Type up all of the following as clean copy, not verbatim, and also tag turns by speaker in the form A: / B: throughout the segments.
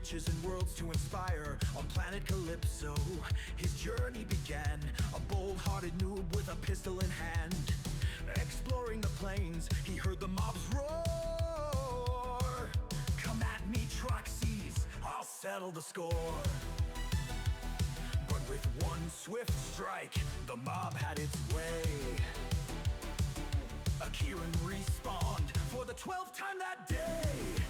A: riches and worlds to inspire. On planet Calypso, his journey began. A bold-hearted noob with a pistol in hand. Exploring the plains, he heard the mobs roar. Come at me, Troxys, I'll settle the score. But with one swift strike, the mob had its way. Akiran respawned for the 12th time that day.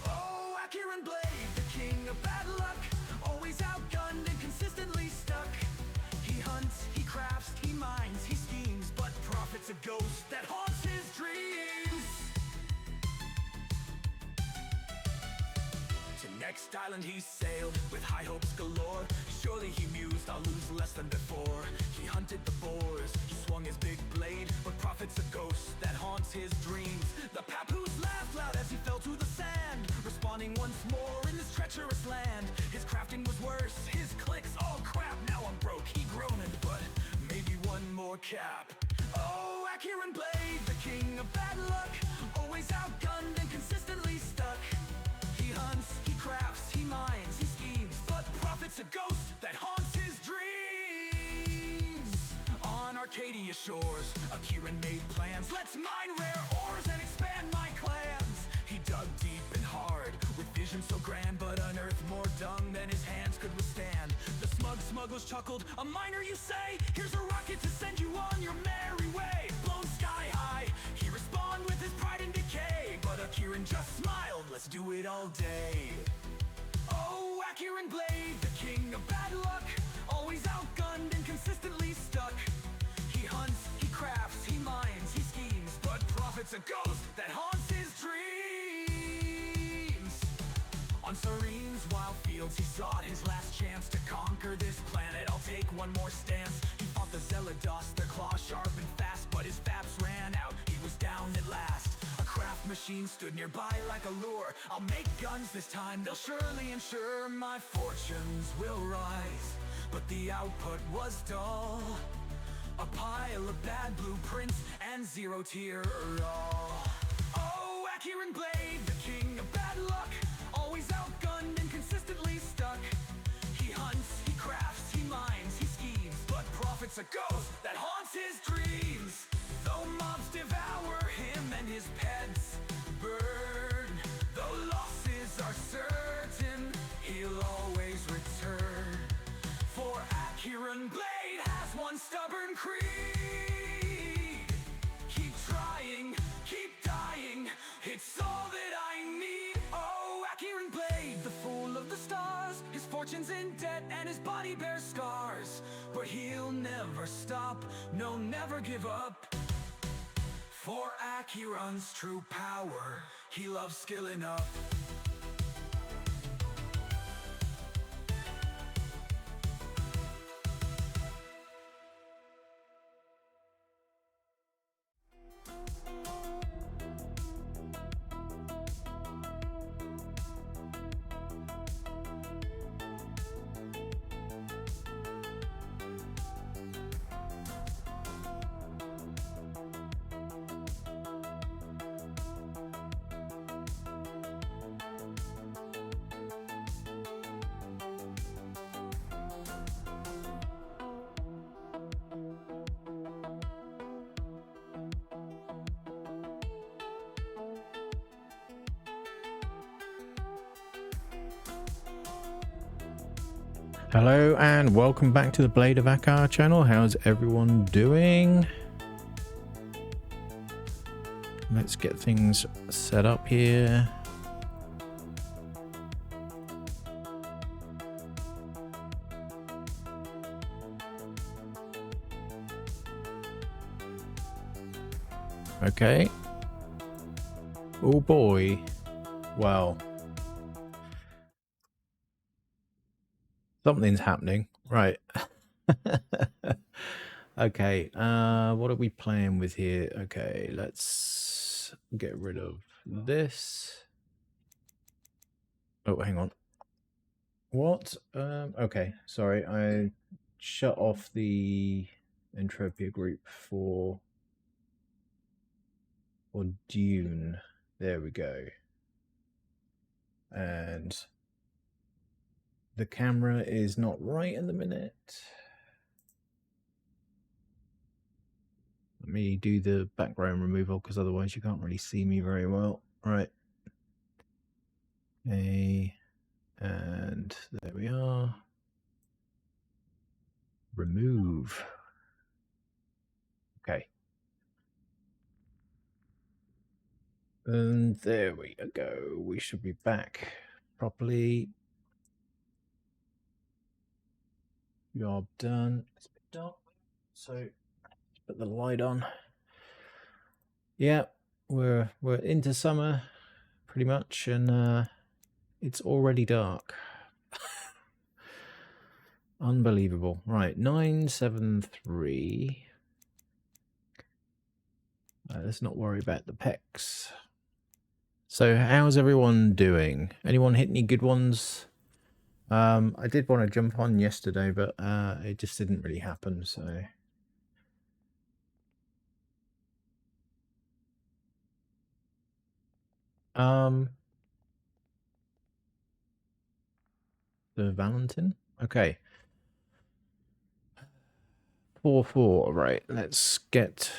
A: Oh, Akiran Blade, the king of bad luck, always outgunned and consistently stuck. He hunts, he crafts, he mines, he schemes, but profit's a ghost that haunts his dreams. To next island he sailed with high hopes galore. Surely he mused, I'll lose less than before. He hunted the boars, he swung his big blade, but profit's a ghost that haunts his dreams. The papoose laughed loud as he fell to the sand, responding once more in this treacherous land. His crafting was worse, his clicks, oh crap, now I'm broke, he groaned, but maybe one more cap. Oh, Akiran Blade, the king of bad luck, always outgunned and consistently stuck. He hunts, he crafts, he mines, he schemes, but profit's a ghost that haunts his dreams. On Arkadia shores, Akiran made plans. Let's mine rare ores and expand my clans. He dug deep and hard, with vision so grand, but unearthed more dung than his hands could withstand. The smugglers chuckled, a miner you say? Here's a rocket to send you on your merry way. Blown sky high, he respawned with his pride and decay. But Akiran just smiled, let's do it all day. Oh, Akiran Blade, the king of bad luck, always outgunned and consistently stuck. He hunts, he crafts, he mines, he schemes, but profit's a ghost that haunts his dreams. On Serene's wild fields he sought his last chance to conquer this planet. I'll take one more stance. He fought the Zelados, their claws sharp and fast, but his faps ran out, he was down at last. A craft machine stood nearby like a lure. I'll make guns this time, they'll surely ensure my fortunes will rise. But the output was dull, a pile of bad blueprints and zero tier raw. Oh, Akiran Blade, the king of bad luck, always outgunned and consistently stuck. He hunts, he crafts, he mines, he schemes, but profit's a ghost that haunts his dreams. Though mobs devour him and his pets burn, though losses are certain, he'll always return. For Akiran Blade has one stubborn creed: keep trying, keep dying, it's all that I need. Oh, Akiran Blade, the fool of the stars, his fortune's in debt and his body bears scars. But he'll never stop, no, never give up. For Akiran's true power, he loves skilling up.
B: Hello and welcome back to the Blade of Akar channel. How's everyone doing? Let's get things set up here. Okay. Oh boy. Wow. Something's happening. Right. Okay. What are we playing with here? Okay, let's get rid of this. Oh, hang on. What? Okay, sorry. I shut off the Entropia group for Dune. There we go. And The camera is not right in the minute. Let me do the background removal because otherwise you can't really see me very well. Right. And there we are. Remove. Okay. And there we go. We should be back properly. Job done. It's a bit dark, so put the light on. Yeah, we're into summer pretty much, and it's already dark. Unbelievable. Right, 973. Let's not worry about the pecs. So how's everyone doing? Anyone hit any good ones? I did want to jump on yesterday, but it just didn't really happen, so... The Valentin? Okay. 4-4, right, let's get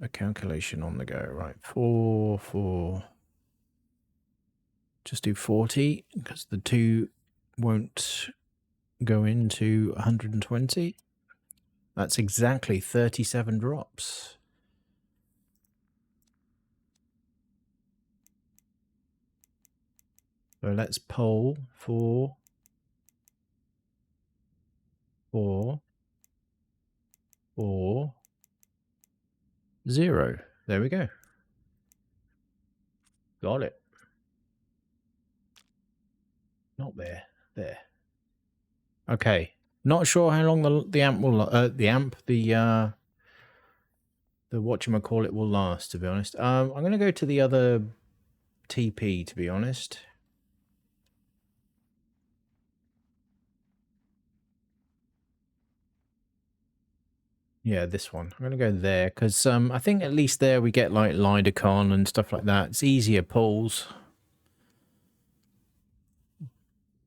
B: a calculation on the go. Right, 4-4. Just do 40, because the 2 won't go into 120. That's exactly 37 drops. So let's poll 4, 4, 4, 0. There we go. Got it. Not there. There. Okay. Not sure how long the amp will the whatchamacallit will last, to be honest. I'm gonna go to the other TP, to be honest. Yeah, this one. I'm gonna go there because I think at least there we get like Lidocon and stuff like that. It's easier pulls.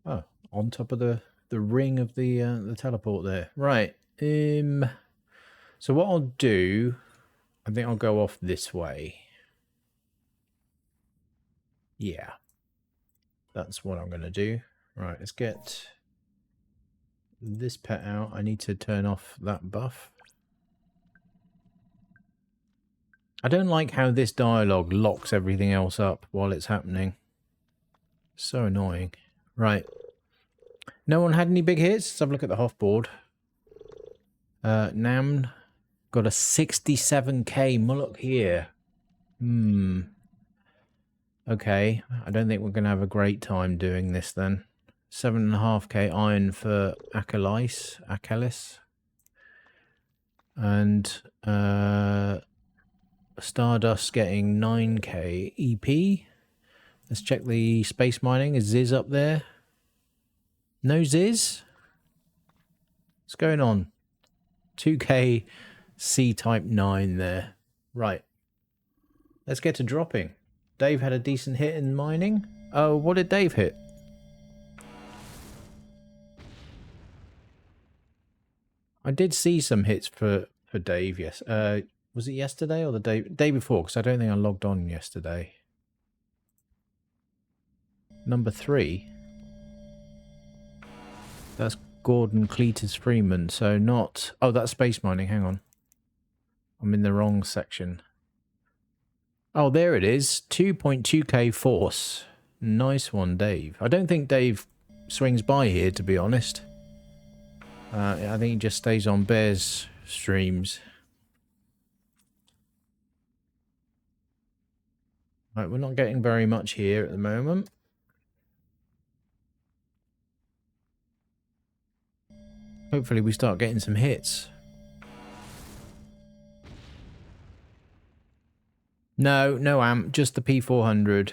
B: Oh, on top of the ring of the teleport there. Right. So what I'll do, I think I'll go off this way. Yeah. That's what I'm gonna do. Right, let's get this pet out. I need to turn off that buff. I don't like how this dialogue locks everything else up while it's happening. So annoying. Right. No one had any big hits? Let's have a look at the Hoff board. Namn got a 67k Mullock here. Okay. I don't think we're going to have a great time doing this then. 7.5k iron for Achilles. And Stardust getting 9k EP. Let's check the space mining. Is Ziz up there? No Ziz? What's going on? 2k C-type 9 there. Right. Let's get to dropping. Dave had a decent hit in mining. Oh, what did Dave hit? I did see some hits for Dave, yes. Was it yesterday or the day before? Because I don't think I logged on yesterday. Number 3. That's Gordon Cletus Freeman, so not... Oh, that's space mining, hang on. I'm in the wrong section. Oh, there it is. 2.2k force. Nice one, Dave. I don't think Dave swings by here, to be honest. I think he just stays on Bear's streams. Right, we're not getting very much here at the moment. Hopefully we start getting some hits. No, no amp, just the P400.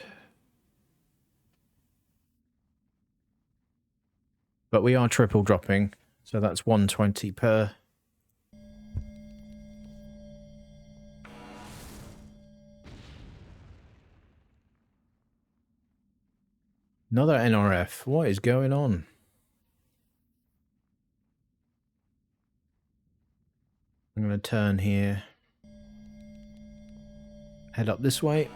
B: But we are triple dropping, so that's 120 per. Another NRF. What is going on? going to turn here. Head up this way.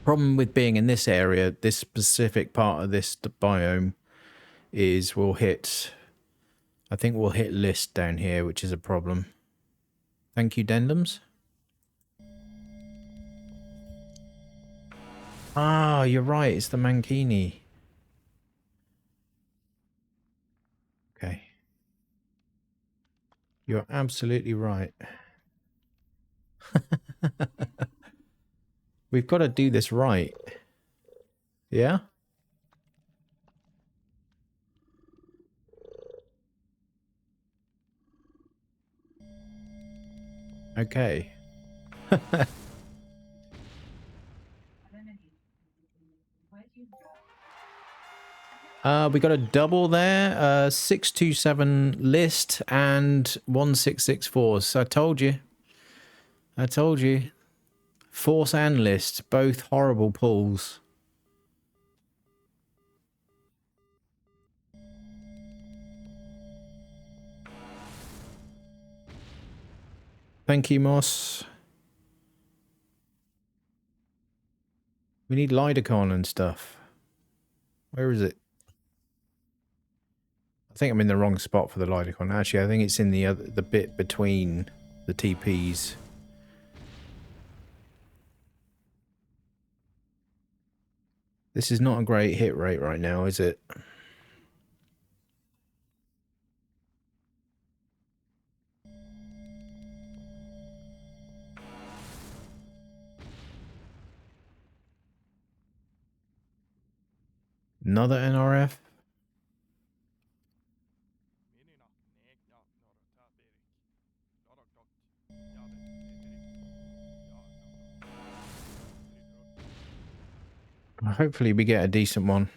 B: Problem with being in this area, this specific part of this biome, is we'll hit... I think we'll hit list down here, which is a problem. Thank you, Dendums. Ah, you're right. It's the Mankini. Okay. You're absolutely right. We've got to do this right. Yeah? Okay. We got a double there. 627 list and 1664. So I told you. I told you. Force and list, both horrible pulls. Thank you, Moss. We need Lidicon and stuff. Where is it? I think I'm in the wrong spot for the Lidicon. Actually, I think it's in the bit between the TPs. This is not a great hit rate right now, is it? Another NRF? Hopefully we get a decent one.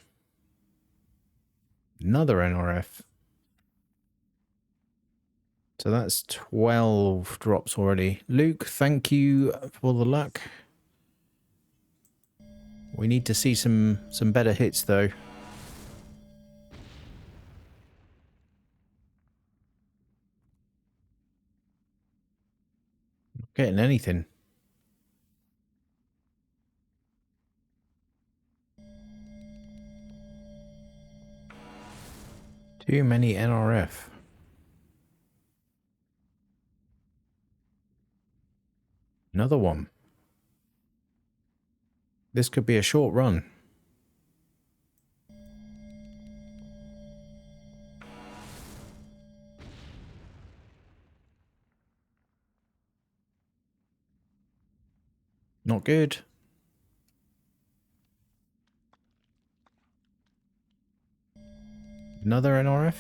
B: Another NRF. So that's 12 drops already. Luke, thank you for the luck. We need to see some better hits though. Not getting anything. Too many NRF. Another one. This could be a short run. Not good. Another NRF.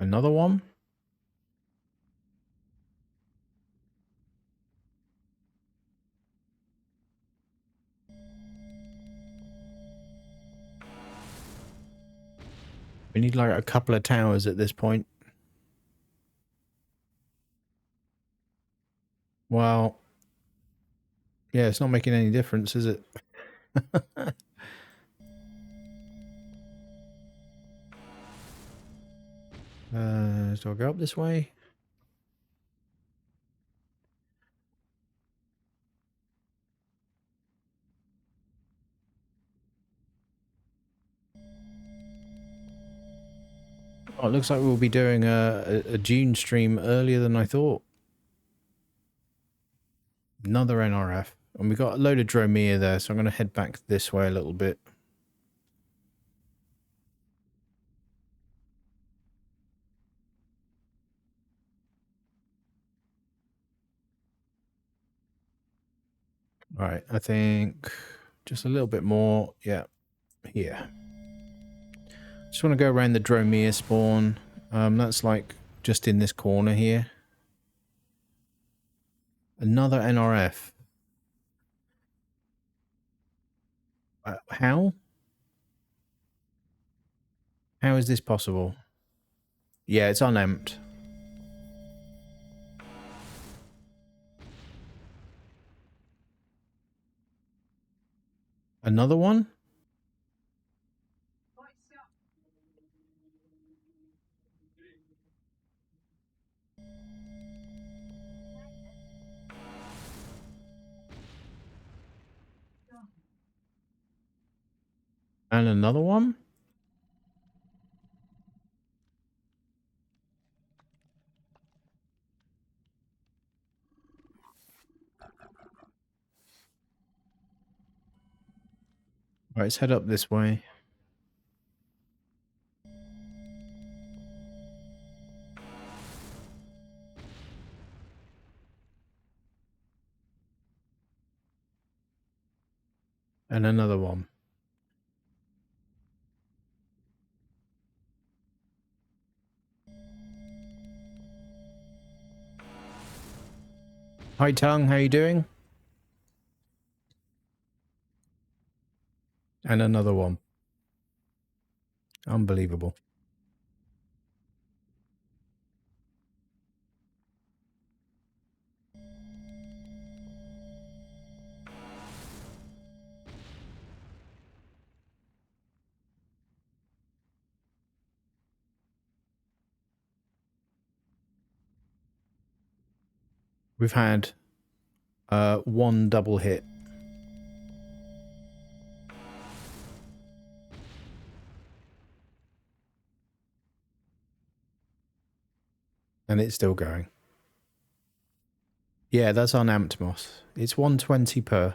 B: Another one. We need like a couple of towers at this point. Well, yeah, it's not making any difference, is it? So I'll go up this way. Oh, it looks like we'll be doing a June stream earlier than I thought. Another NRF. And we got a load of Dromea there, so I'm going to head back this way a little bit. All right, I think just a little bit more. Yeah, here. Just want to go around the Dromea spawn. That's like just in this corner here. Another NRF. How? How is this possible? Yeah, it's unamped. Another one? And another one. Right, let's head up this way. And another one. Hi, Tongue. How you doing? And another one. Unbelievable. We've had one double hit. And it's still going. Yeah, that's on Amptmos. It's 120 per.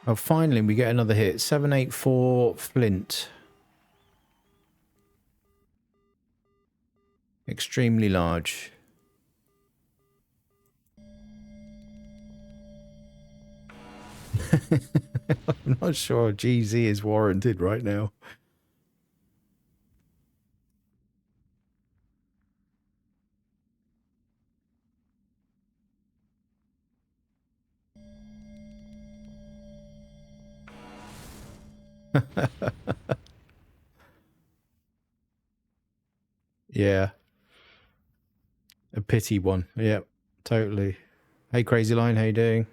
B: Oh, finally we get another hit. 784 Flint. Extremely large. I'm not sure GZ is warranted right now. Yeah. A pity one. Yep. Totally. Hey, Crazy Line, how you doing?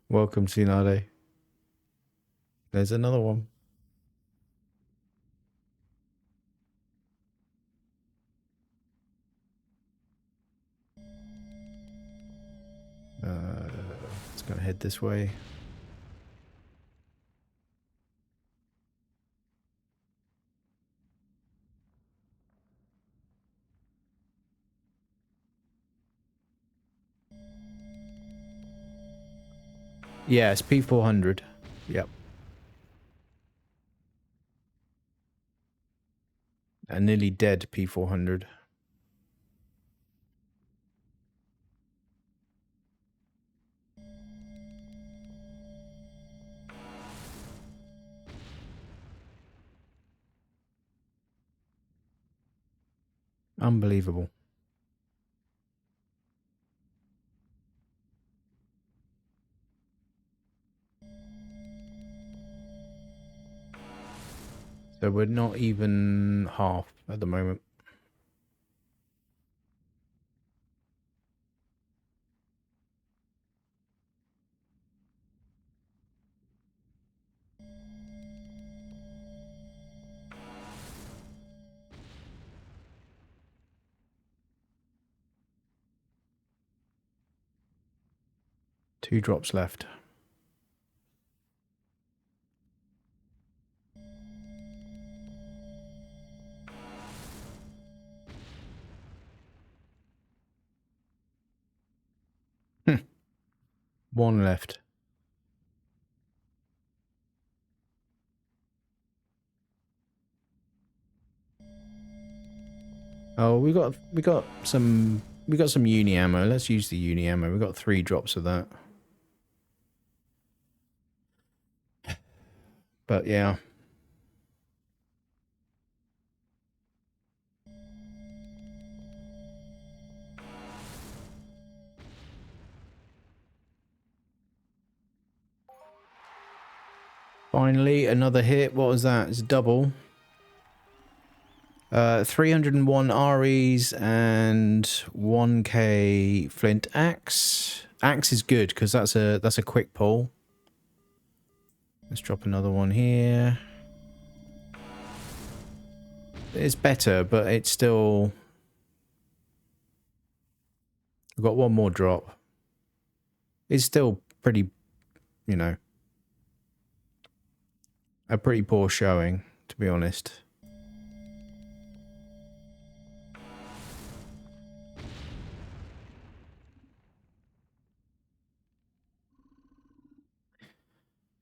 B: Welcome, Tsunade. There's another one. It's going to head this way. Yeah, it's P400. Yep. A nearly dead P400. Unbelievable. So we're not even half at the moment. Two drops left. One left. Oh, we got some uni ammo. Let's use the uni ammo. We got 3 drops of that. But yeah. Finally, another hit. What was that? It's double. 301 REs and 1k flint axe. Axe is good because that's a quick pull. Let's drop another one here. It's better, but it's still... We've got one more drop. It's still pretty, you know, a pretty poor showing, to be honest.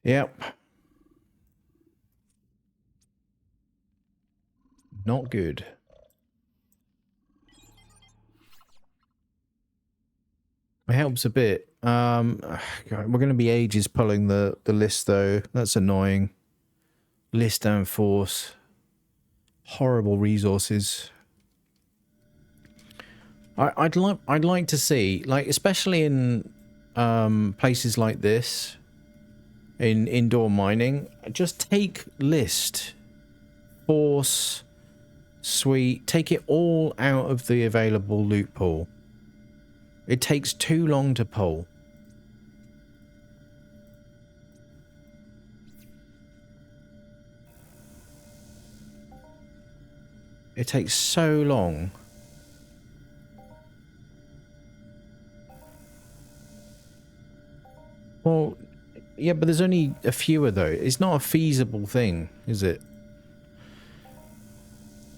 B: Yep. Not good. It helps a bit. God, we're going to be ages pulling the list, though. That's annoying. List and force. Horrible resources. I'd like to see, like, especially in places like this, in indoor mining, just take list, force, sweet, take it all out of the available loot pool. It takes too long to pull. It takes so long. Well, yeah, but there's only a fewer though. It's not a feasible thing, is it?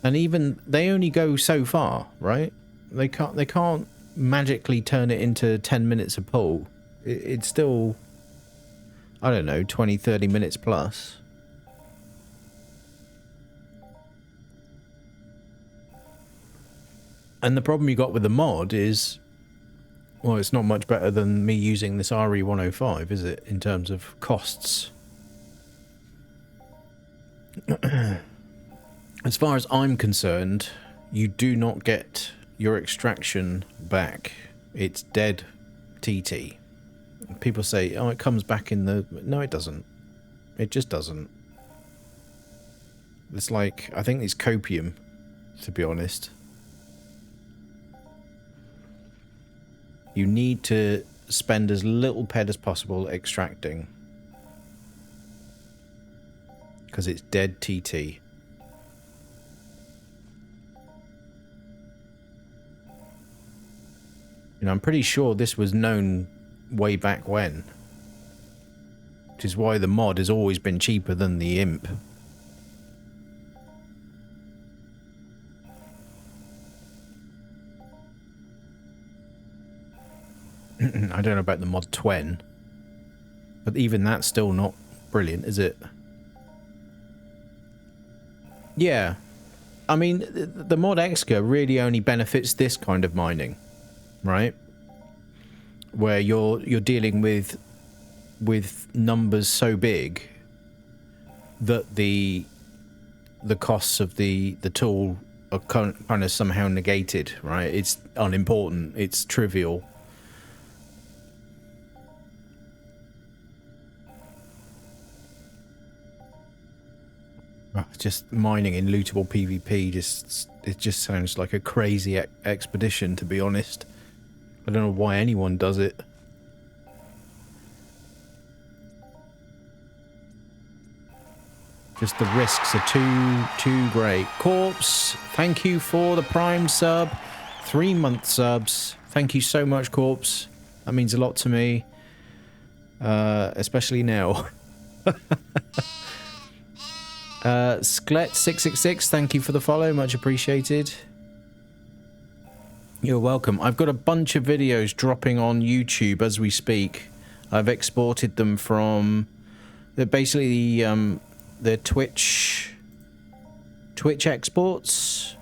B: And even they only go so far, right? They can't magically turn it into 10 minutes a pull. It's still, I don't know, 20, 30 minutes plus. And the problem you got with the mod is, well, it's not much better than me using this RE105, is it, in terms of costs? As far as I'm concerned, you do not get your extraction back. It's dead TT. People say, oh, it comes back in the... No, it doesn't. It just doesn't. It's like, I think it's copium, to be honest. You need to spend as little ped as possible extracting. Because it's dead TT. You know, I'm pretty sure this was known way back when. Which is why the mod has always been cheaper than the imp. I don't know about the mod Twen. But even that's still not brilliant, is it? Yeah. I mean, the mod Exca really only benefits this kind of mining. Right? Where you're dealing with numbers so big that the costs of the tool are kind of somehow negated, right? It's unimportant, it's trivial. Just mining in lootable PvP it just sounds like a crazy expedition, to be honest. I don't know why anyone does it. Just the risks are too great. Corpse, thank you for the Prime sub. 3-month subs. Thank you so much, Corpse. That means a lot to me. Especially now. Sklet666, thank you for the follow. Much appreciated. You're welcome. I've got a bunch of videos dropping on YouTube as we speak. I've exported them from... They're basically the Twitch exports.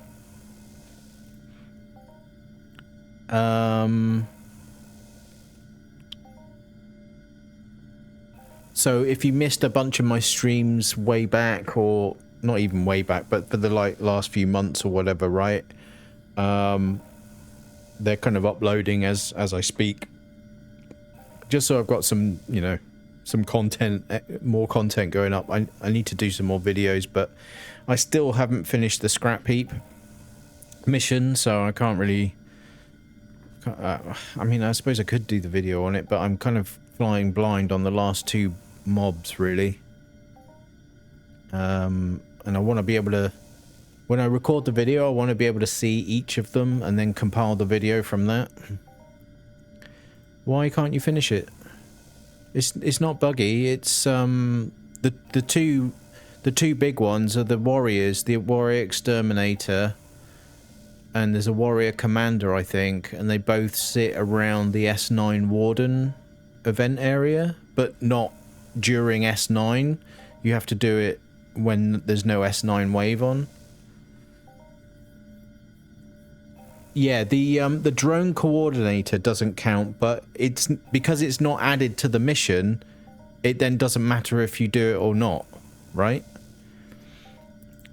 B: So if you missed a bunch of my streams way back, or not even way back, but for the last few months or whatever, right? They're kind of uploading as I speak, just so I've got some, you know, some content, more content going up. I need to do some more videos, but I still haven't finished the scrap heap mission, so I can't really... I mean, I suppose I could do the video on it, but I'm kind of flying blind on the last two mobs, really. And I want to be able to... When I record the video, I want to be able to see each of them and then compile the video from that. Why can't you finish it? It's not buggy. It's the two big ones are the warriors, the warrior exterminator, and there's a warrior commander, I think, and they both sit around the S9 warden event area, but not during S9. You have to do it when there's no S9 wave on. Yeah, the drone coordinator doesn't count, but it's because it's not added to the mission, it then doesn't matter if you do it or not, right?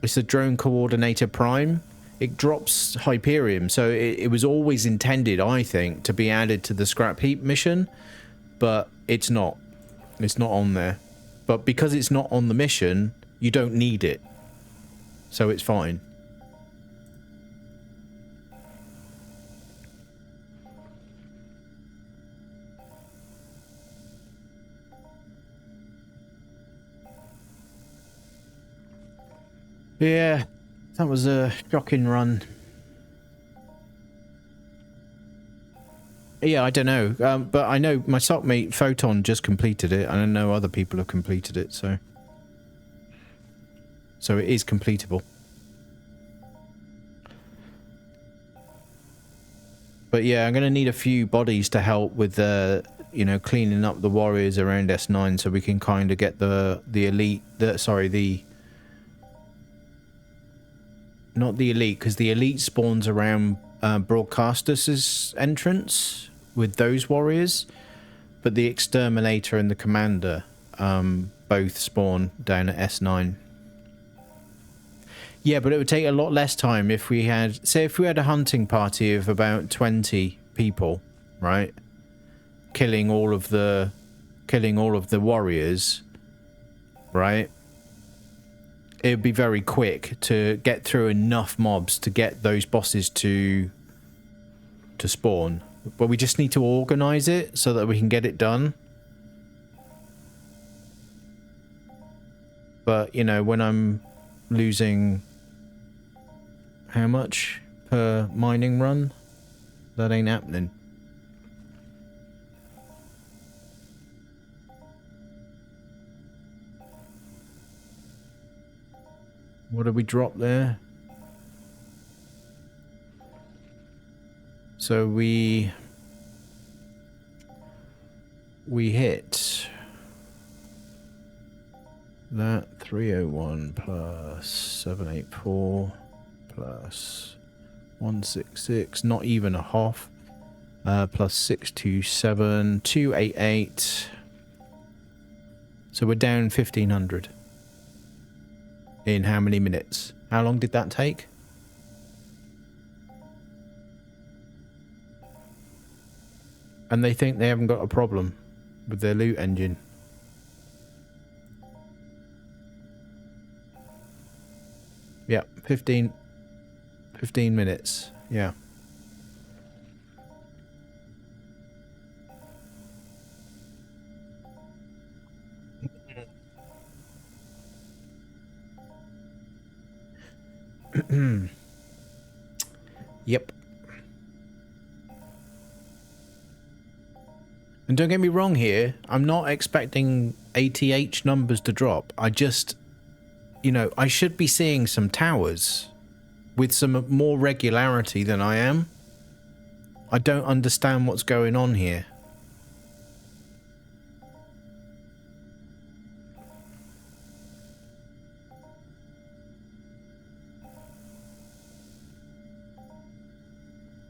B: It's the drone coordinator prime. It drops Hyperium, so it was always intended, I think, to be added to the scrap heap mission, but it's not. It's not on there. But because it's not on the mission, you don't need it. So it's fine. Yeah, that was a shocking run. Yeah, I don't know, but I know my sockmate Photon just completed it, and I know other people have completed it, so it is completable. But yeah, I'm going to need a few bodies to help with the, you know, cleaning up the warriors around S9, so we can kind of get the elite, not the elite, because the elite spawns around Broadcaster's entrance with those warriors, but the exterminator and the commander both spawn down at S9. Yeah, but it would take a lot less time if we had, say, if we had a hunting party of about 20 people, right? Killing all of the warriors, right? It would be very quick to get through enough mobs to get those bosses to spawn. But we just need to organize it so that we can get it done. But, you know, when I'm losing how much per mining run, that ain't happening. What did we drop there? So we hit that 301 plus 784 plus 166, not even a half, plus 627, 288. So we're down 1500. In how many minutes? How long did that take? And they think they haven't got a problem with their loot engine. Yeah, 15 minutes. Yeah. Yep. And don't get me wrong here, I'm not expecting ATH numbers to drop. I just, you know, I should be seeing some towers with some more regularity than I am. I don't understand what's going on here.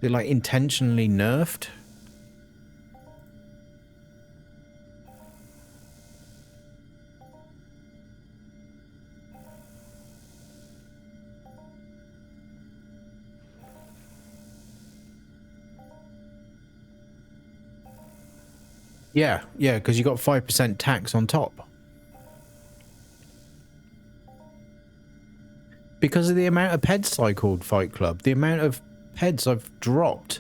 B: They're like intentionally nerfed. Yeah, yeah, because you got 5% tax on top. Because of the amount of peds I called Fight Club, the amount of peds I've dropped,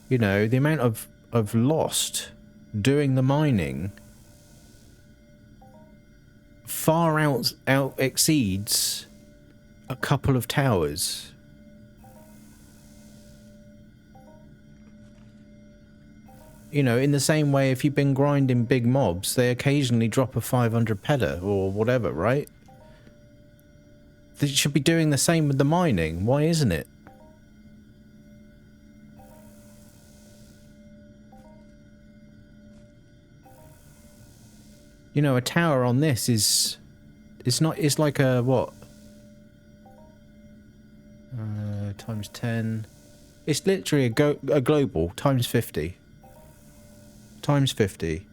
B: you know, the amount of lost doing the mining far out exceeds a couple of towers. You know, in the same way, if you've been grinding big mobs, they occasionally drop a 500 pedder or whatever, right? They should be doing the same with the mining. Why isn't it? You know, a tower on this is... It's not... It's like a... What? Times 10... It's literally a global. Times 50. Times 50.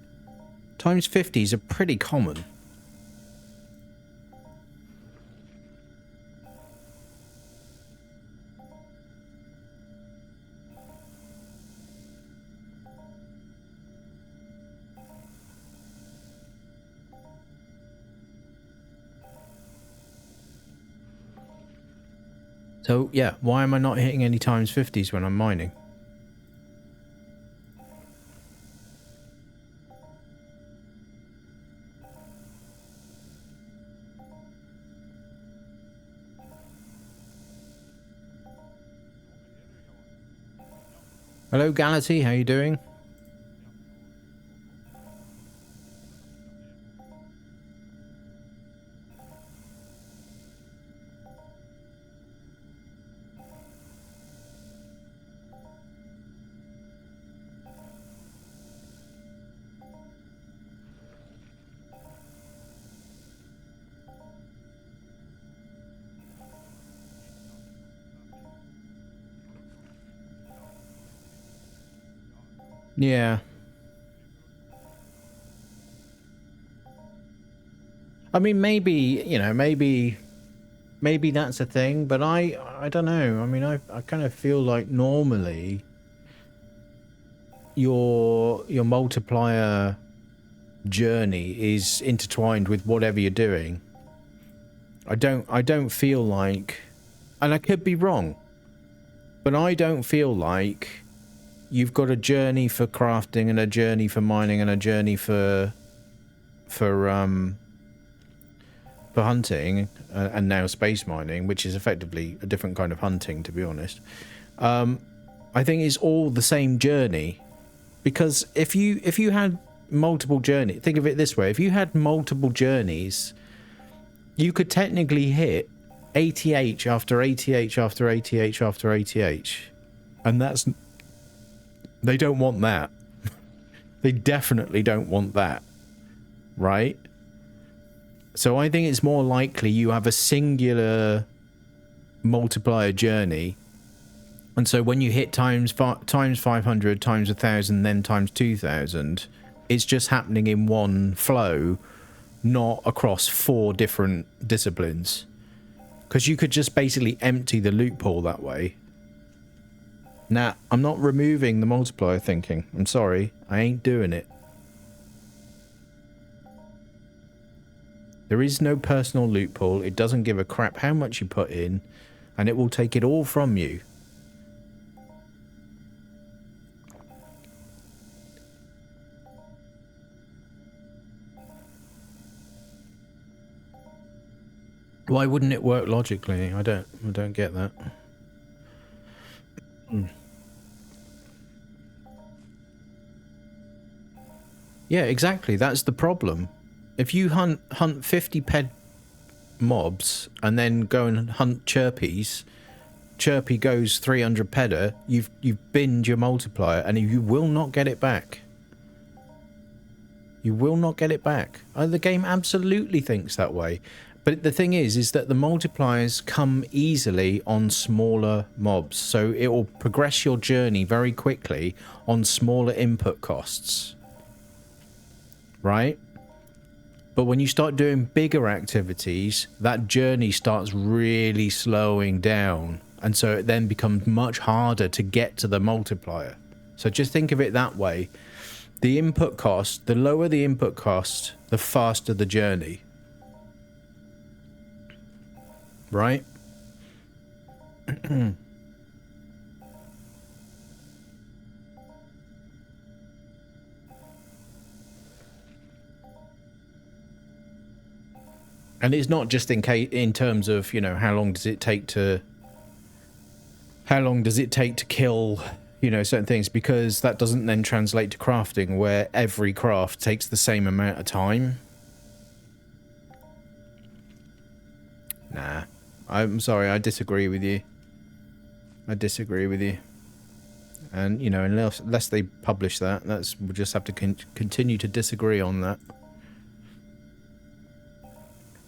B: Times 50s are pretty common. So, yeah, why am I not hitting any times 50s when I'm mining? Hello, Galaxy, how you doing? Yeah. I mean, maybe, you know, maybe that's a thing, but I don't know. I mean, I kind of feel like normally your multiplier journey is intertwined with whatever you're doing. I don't feel like, and I could be wrong, but I don't feel like you've got a journey for crafting and a journey for mining and a journey for hunting and now space mining, which is effectively a different kind of hunting, to be honest. I think it's all the same journey, because if you had multiple journeys, think of it this way: if you had multiple journeys, you could technically hit ATH after ATH after ATH after ATH, and that's... They don't want that. They definitely don't want that, right? So I think it's more likely you have a singular multiplier journey, and so when you hit times 500, times 1,000, then times 2,000, it's just happening in one flow, not across 4 different disciplines. Because you could just basically empty the loot pool that way. Nah, I'm not removing the multiplier thinking. I'm sorry, I ain't doing it. There is no personal loot pool. It doesn't give a crap how much you put in, and it will take it all from you. Why wouldn't it work logically? I don't get that. Yeah, exactly. That's the problem. If you hunt 50 ped mobs and then go and hunt chirpies, chirpy goes 300 pedder, you've binned your multiplier and you will not get it back. You will not get it back. The game absolutely thinks that way. But the thing is that the multipliers come easily on smaller mobs. So it will progress your journey very quickly on smaller input costs. Right? But when you start doing bigger activities, that journey starts really slowing down. And so it then becomes much harder to get to the multiplier. So just think of it that way. the input cost, the lower the input cost, the faster the journey. Right? And it's not just in terms of, you know, how long does it take to kill, you know, certain things, because that doesn't then translate to crafting, where every craft takes the same amount of time. Nah, I'm sorry, I disagree with you. I disagree with you. And, you know, unless they publish that, we'll just have to continue to disagree on that.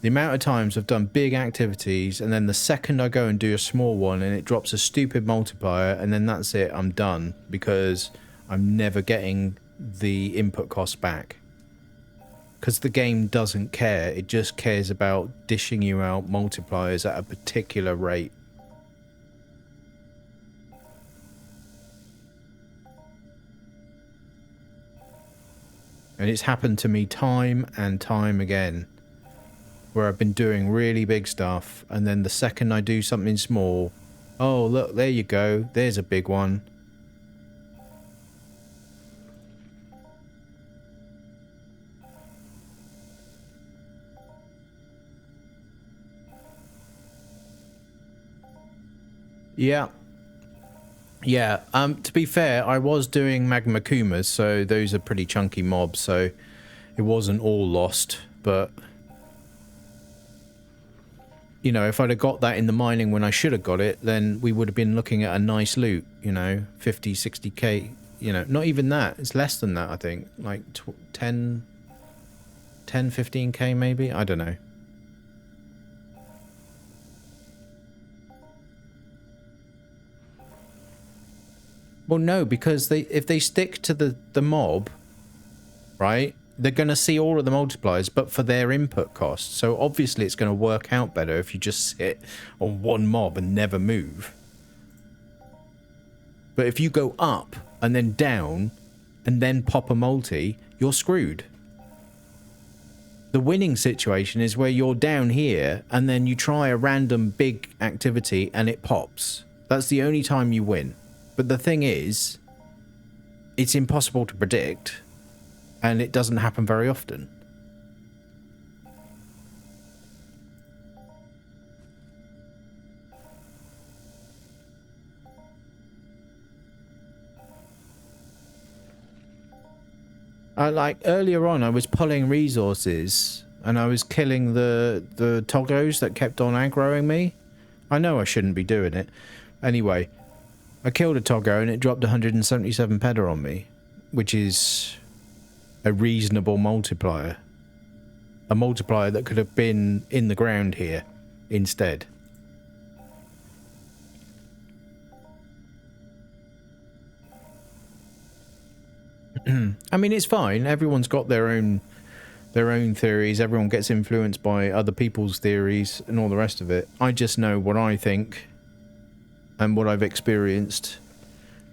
B: The amount of times I've done big activities, and then the second I go and do a small one and it drops a stupid multiplier, and then that's it, I'm done, because I'm never getting the input cost back. Because the game doesn't care, it just cares about dishing you out multipliers at a particular rate. And it's happened to me time and time again, where I've been doing really big stuff, and then the second I do something small, oh look, there you go, there's a big one. Yeah. Yeah, to be fair, I was doing magma kumas, so those are pretty chunky mobs, so it wasn't all lost, but you know, if I'd have got that in the mining when I should have got it, then we would have been looking at a nice loot, you know, 50, 60k, you know, not even that, it's less than that, I think, like 10, 15k maybe, I don't know. Well, no, because if they stick to the mob, right, they're going to see all of the multipliers, but for their input cost. So obviously it's going to work out better if you just sit on one mob and never move. But if you go up and then down and then pop a multi, you're screwed. The winning situation is where you're down here and then you try a random big activity and it pops. That's the only time you win. But the thing is, it's impossible to predict, and it doesn't happen very often. Like earlier on, I was pulling resources, and I was killing the toggos that kept on aggroing me. I know I shouldn't be doing it. Anyway, I killed a Toggo and it dropped 177 peda on me, which is a reasonable multiplier. A multiplier that could have been in the ground here instead. I mean, it's fine. Everyone's got their own theories. Everyone gets influenced by other people's theories and all the rest of it. I just know what I think and what I've experienced,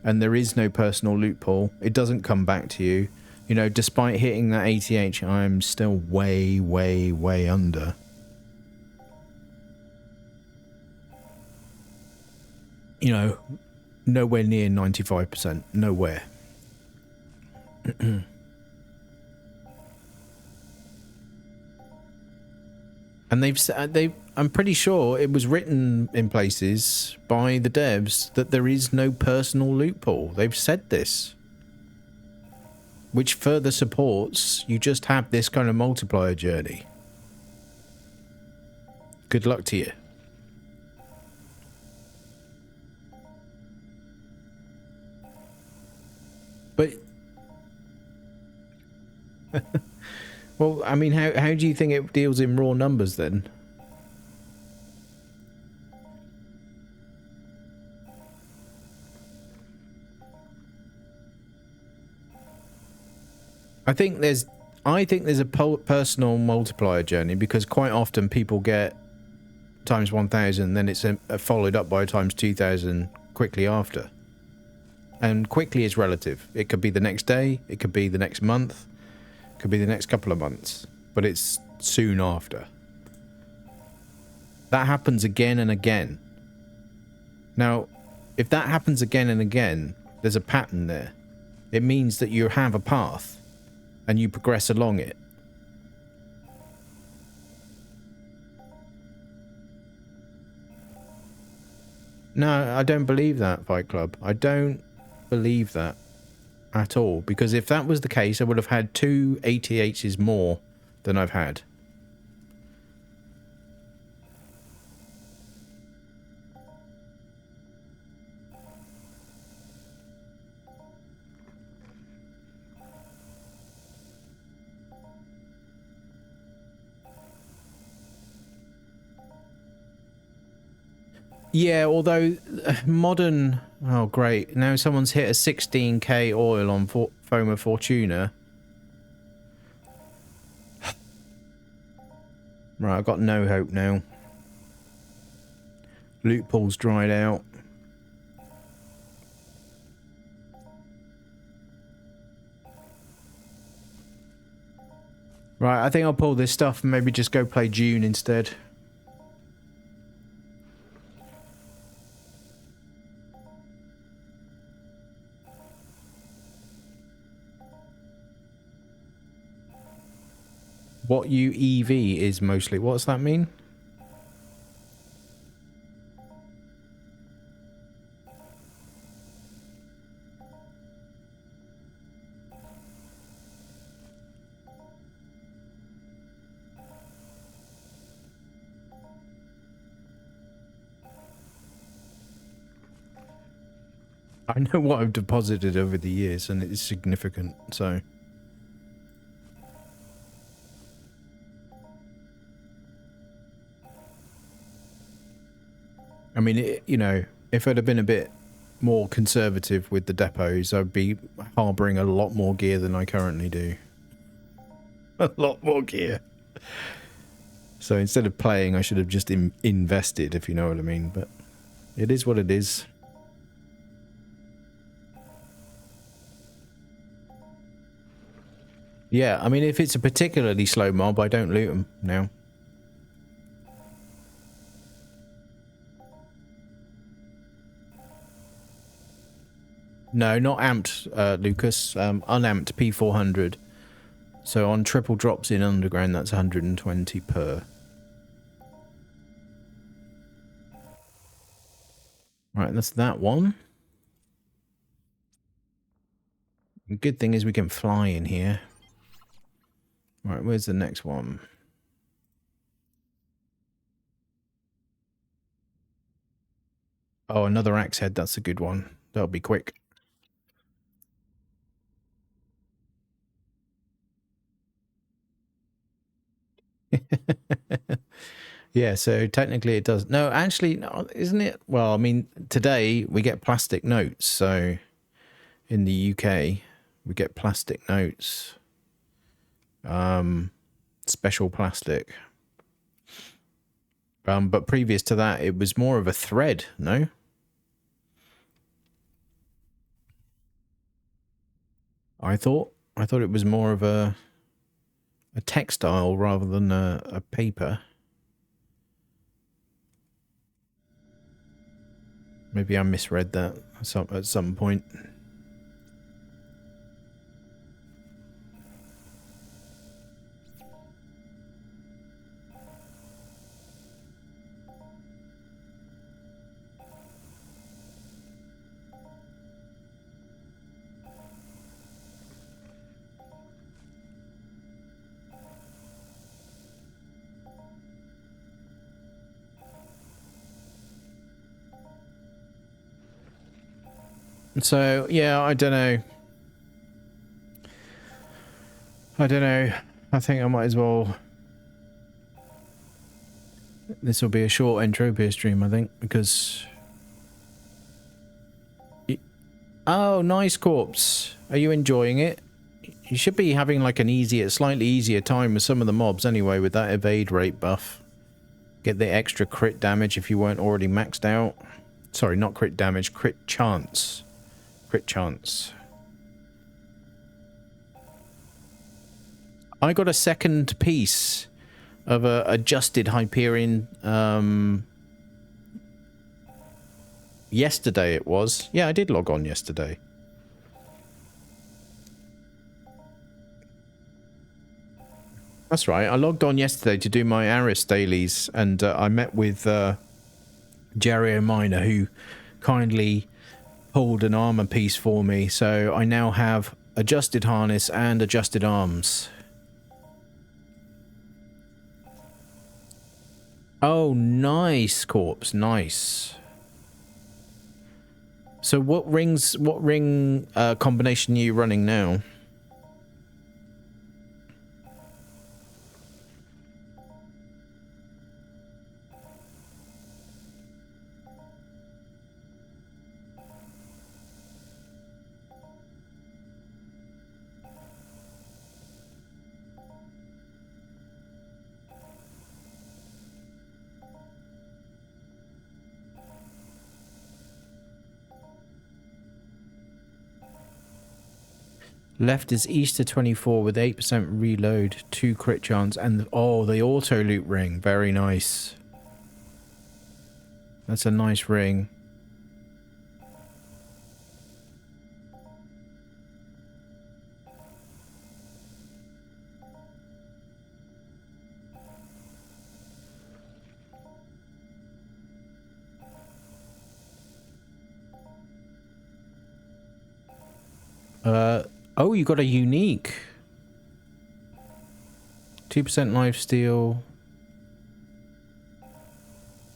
B: and there is no personal loophole. It doesn't come back to you. You know, despite hitting that ATH, I'm still way, way, way under. You know, nowhere near 95%. Nowhere. And I'm pretty sure it was written in places by the devs that there is no personal loophole. They've said this. Which further supports you just have this kind of multiplier journey. Good luck to you. But well, I mean, how do you think it deals in raw numbers then? I think there's a personal multiplier journey, because quite often people get times 1,000, then it's followed up by times 2,000 quickly after. And quickly is relative. It could be the next day, it could be the next month, it could be the next couple of months, but it's soon after. That happens again and again. Now, if that happens again and again, there's a pattern there. It means that you have a path and you progress along it. No, I don't believe that, Fight Club. I don't believe that at all. Because if that was the case, I would have had 2 ATHs more than I've had. Yeah, although modern... Oh, great. Now someone's hit a 16k oil on Foma Fortuna. Right, I've got no hope now. Loot pool's dried out. Right, I think I'll pull this stuff and maybe just go play June instead. What UEV is mostly. What's that mean? I know what I've deposited over the years and it's significant, so... I mean, you know, if I'd have been a bit more conservative with the depots, I'd be harbouring a lot more gear than I currently do. A lot more gear. So instead of playing, I should have just invested, if you know what I mean. But it is what it is. Yeah, I mean, if it's a particularly slow mob, I don't loot them now. No, not amped, Lucas. Unamped P400. So on triple drops in underground, that's 120 per. Right, that's that one. The good thing is we can fly in here. Right, where's the next one? Oh, another axe head. That's a good one. That'll be quick. Yeah, so technically it does. No, actually, no, isn't it? Well, I mean, today we get plastic notes. So in the UK, we get plastic notes. Special plastic. But previous to that, it was more of a thread, no? I thought it was more of a textile rather than a paper. Maybe I misread that at some point. So, yeah, I don't know. I think I might as well... This will be a short Entropia stream, I think, because... Oh, nice, Corpse. Are you enjoying it? You should be having like an slightly easier time with some of the mobs anyway with that evade rate buff. Get the extra crit damage if you weren't already maxed out. Sorry, not crit damage, crit chance. crit chance. I got a second piece of a adjusted Hyperion yesterday it was. Yeah, I did log on yesterday. That's right. I logged on yesterday to do my Aris dailies, and I met with Jerry O'Miner, who kindly pulled an armor piece for me. So I now have adjusted harness and adjusted arms. Oh, nice, Corpse. Nice. So what ring combination are you running now? Left is Easter 24 with 8% reload, 2 crit chance, and oh, the auto loot ring. Very nice. That's a nice ring. Oh, you got a unique. 2% lifesteal.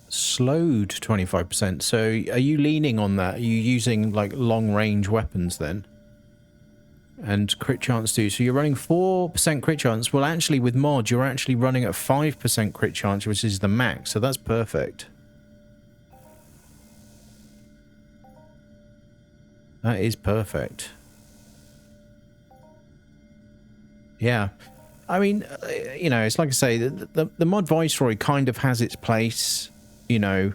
B: Slowed 25%. So are you leaning on that? Are you using like long range weapons then? And crit chance too. So you're running 4% crit chance. Well, actually with mod, you're actually running at 5% crit chance, which is the max. So that's perfect. That is perfect. Yeah, I mean, you know, it's like I say, the mod Viceroy kind of has its place, you know,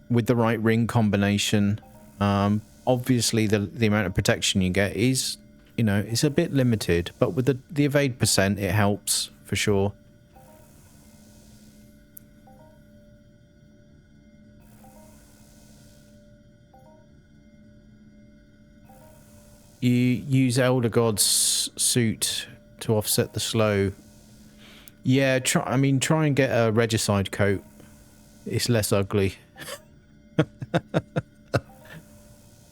B: with the right ring combination. Obviously, the amount of protection you get is, you know, it's a bit limited, but with the evade percent, it helps for sure. You use Elder God's suit to offset the slow. Yeah, try and get a regicide coat. It's less ugly.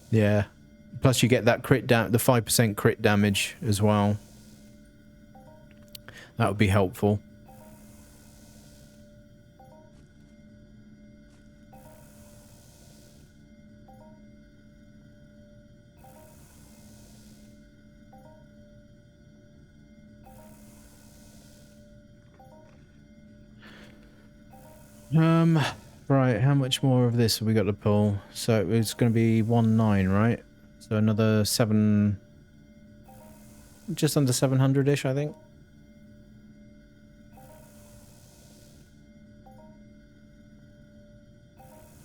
B: Yeah. Plus you get that crit the 5% crit damage as well. That would be helpful. Right, how much more of this have we got to pull? So it's going to be 1.9, right? So another 7... just under 700-ish, I think.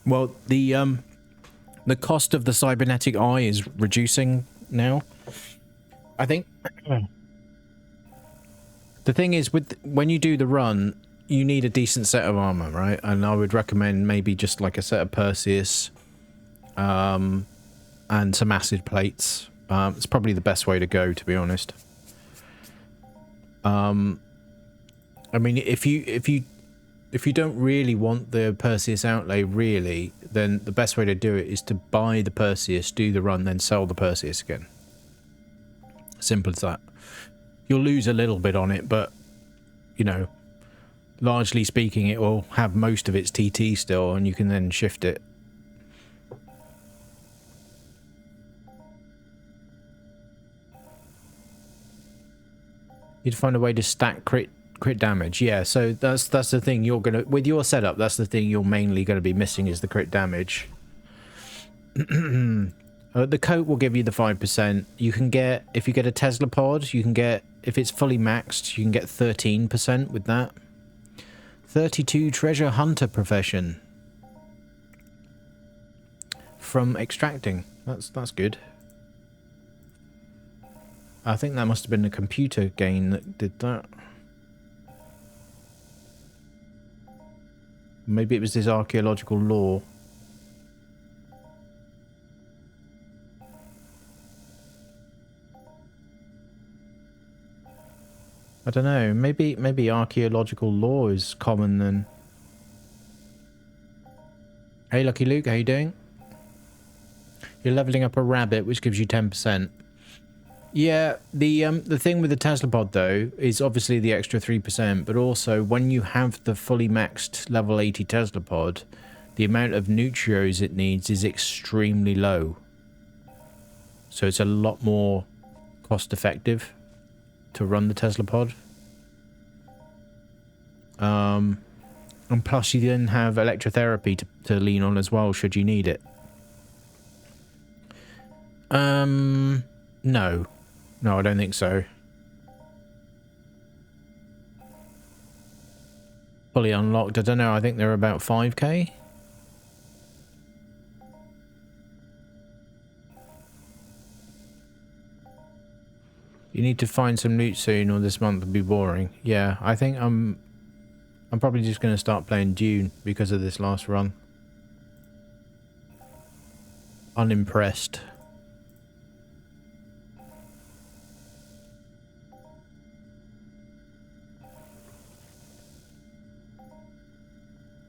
B: Well, the cost of the cybernetic eye is reducing now. I think... The thing is, when you do the run, you need a decent set of armor, right? And I would recommend maybe just like a set of Perseus and some acid plates. It's probably the best way to go, to be honest. I mean, if you don't really want the Perseus outlay, really, then the best way to do it is to buy the Perseus, do the run, then sell the Perseus again. Simple as that. You'll lose a little bit on it, but, you know, largely speaking, it will have most of its TT still, and you can then shift it. You'd find a way to stack crit damage. Yeah, so that's the thing you're gonna, with your setup, that's the thing you're mainly going to be missing is the crit damage. The coat will give you the 5%. You can get, if you get a Tesla pod, you can get, if it's fully maxed, you can get 13% with that. 32 treasure hunter profession from extracting. That's good. I think that must have been a computer game that did that. Maybe it was this archaeological lore. I don't know. Maybe archaeological lore is common then. Hey, Lucky Luke, how you doing? You're leveling up a rabbit, which gives you 10%. Yeah, the thing with the Tesla pod though is obviously the extra 3%, but also when you have the fully maxed level 80 Tesla pod, the amount of nutrios it needs is extremely low. So it's a lot more cost effective to run the Tesla pod. And plus you then have electrotherapy to lean on as well should you need it. No. No, I don't think so. Fully unlocked, I don't know, I think they're about 5k. You need to find some loot soon or this month will be boring. Yeah, I think I'm probably just going to start playing Dune because of this last run. Unimpressed.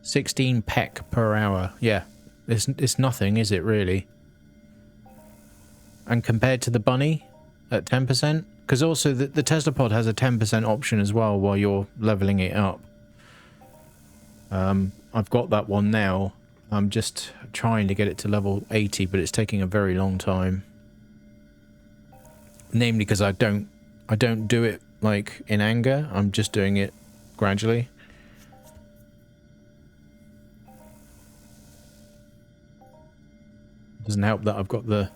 B: $16 peck per hour. Yeah, it's nothing, is it really? And compared to the bunny at 10%, because also the Tesla pod has a 10% option as well while you're leveling it up. I've got that one now. I'm just trying to get it to level 80, but it's taking a very long time. Namely because I don't do it like in anger. I'm just doing it gradually. Doesn't help that I've got the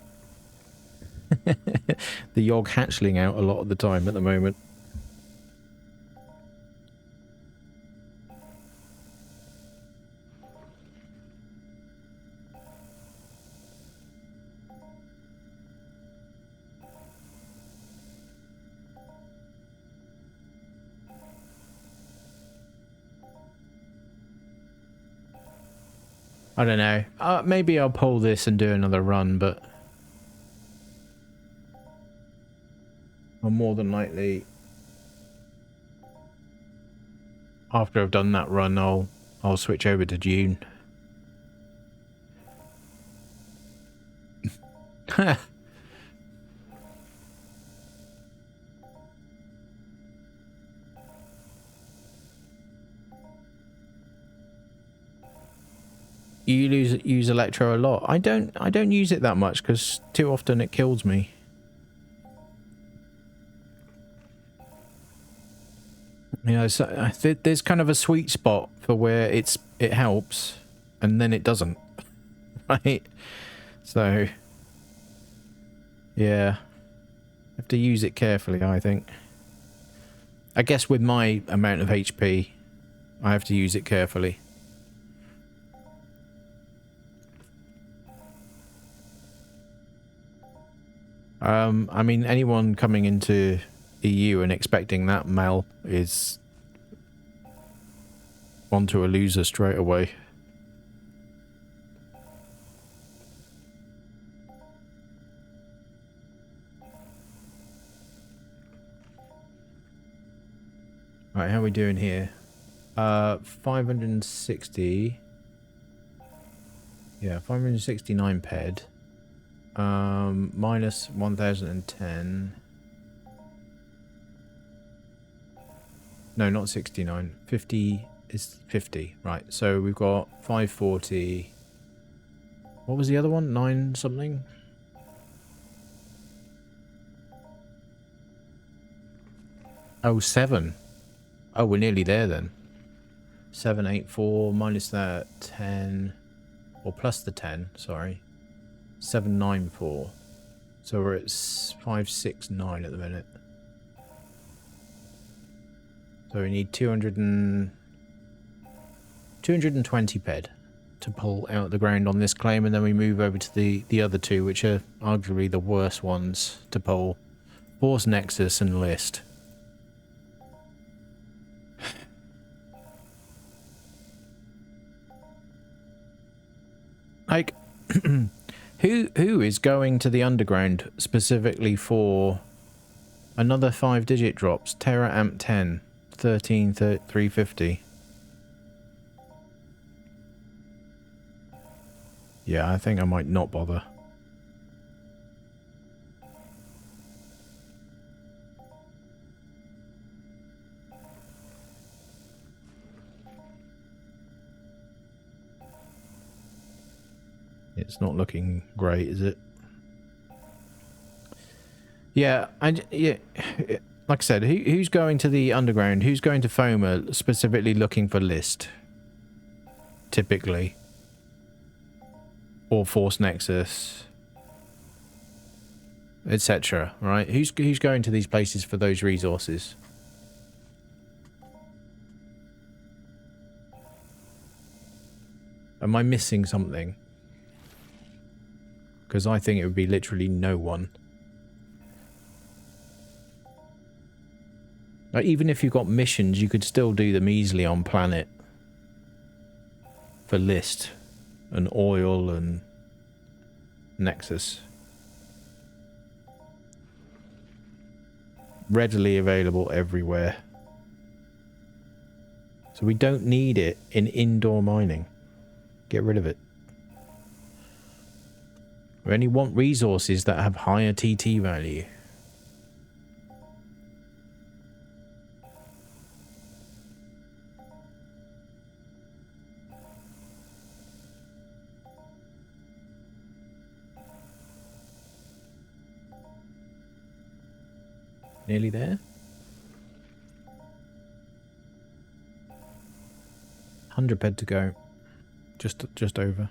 B: the Yogg hatchling out a lot of the time at the moment. I don't know. Maybe I'll pull this and do another run, but I'll more than likely, after I've done that run, I'll switch over to Dune. You use Electro a lot. I don't use it that much because too often it kills me. You know, so there's kind of a sweet spot for where it helps, and then it doesn't. Right? So yeah, have to use it carefully. I think. I guess with my amount of HP, I have to use it carefully. I mean, anyone coming into EU and expecting that Mel is onto a loser straight away. Right, how are we doing here? 560. Yeah, 569 ped. Minus 1010. No, not 69. 50 is 50. Right, so we've got 540. What was the other one? 9 something? Oh, 7. Oh, we're nearly there then. 784 minus that 10. Or plus the 10, sorry. 794. So we're at 569 at the minute. So we need 220 ped to pull out the ground on this claim, and then we move over to the other two, which are arguably the worst ones to pull. Force Nexus and list. Like, who is going to the underground specifically for another 5-digit drops? Terra Amp 10, 13, 350. Yeah, I think I might not bother. It's not looking great, is it? Yeah, yeah. Like I said, who's going to the underground? Who's going to FOMA specifically looking for list? Typically. Or Force Nexus. Etc. Right? Who's going to these places for those resources? Am I missing something? Because I think it would be literally no one. Like, even if you've got missions, you could still do them easily on planet. For list. And oil and Nexus. Readily available everywhere. So we don't need it in indoor mining. Get rid of it. We only want resources that have higher TT value. Nearly there? 100 bed to go. Just over.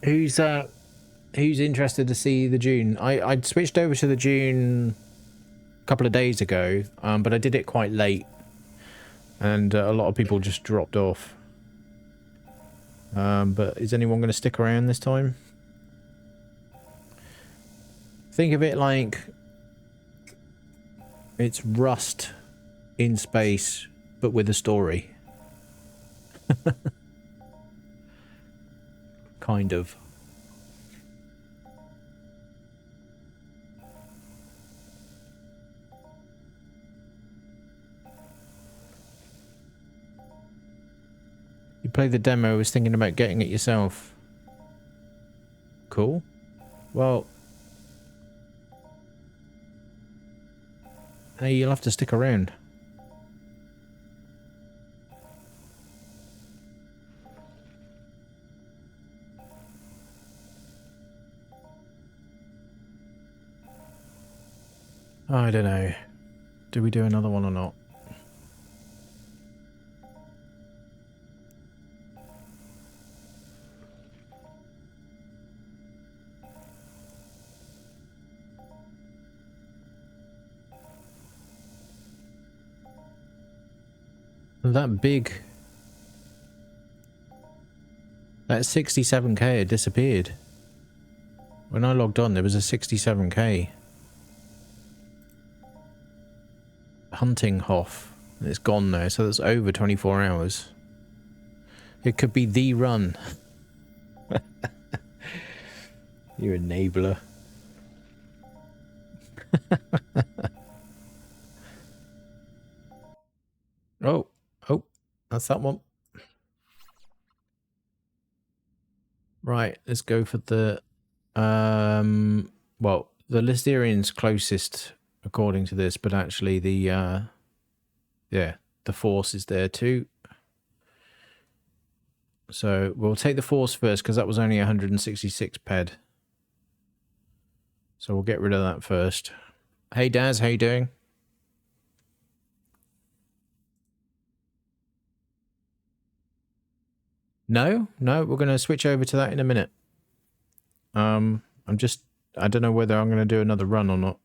B: Who's interested to see the Dune? I'd switched over to the Dune a couple of days ago, but I did it quite late, and a lot of people just dropped off. But is anyone going to stick around this time? Think of it like it's Rust in space, but with a story. Kind of. You played the demo, I was thinking about getting it yourself. Cool. Well, hey, you'll have to stick around. I don't know. Do we do another one or not? That big... That 67k had disappeared. When I logged on, there was a 67k. Hunting Hoff. It's gone now, so that's over 24 hours. It could be the run. You enabler. Oh, that's that one. Right, let's go for the well, the Lysterian's closest according to this, but actually the yeah, the Force is there too. So we'll take the Force first because that was only 166 ped. So we'll get rid of that first. Hey Daz, how you doing? No, we're going to switch over to that in a minute. I don't know whether I'm going to do another run or not.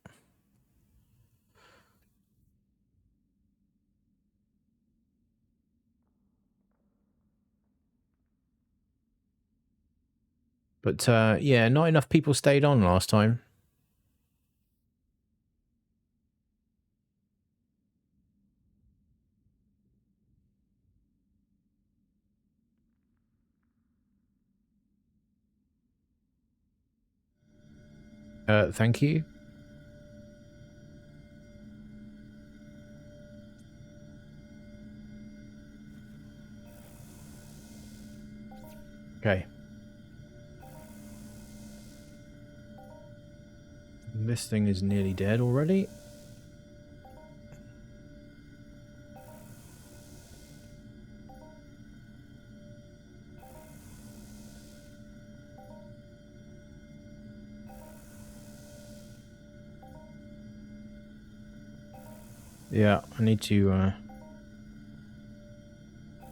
B: But yeah, not enough people stayed on last time. Thank you. Okay. This thing is nearly dead already. Yeah, I need to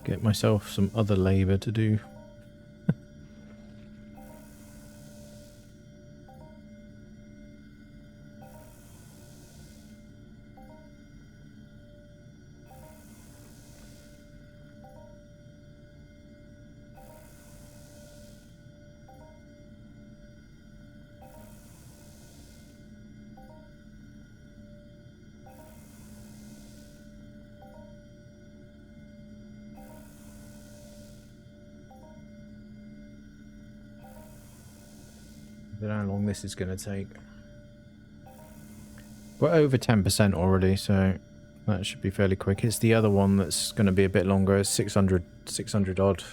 B: get myself some other labor to do. I don't know how long this is going to take. We're over 10% already, so that should be fairly quick. It's the other one that's going to be a bit longer. It's 600 odd.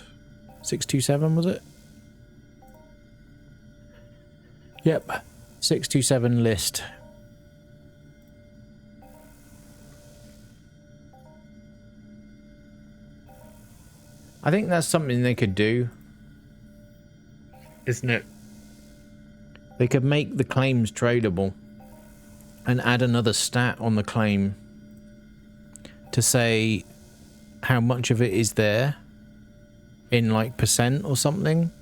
B: 627 was it? Yep. 627 list. I think that's something they could do, isn't it? They could make the claims tradable and add another stat on the claim to say how much of it is there in like percent or something,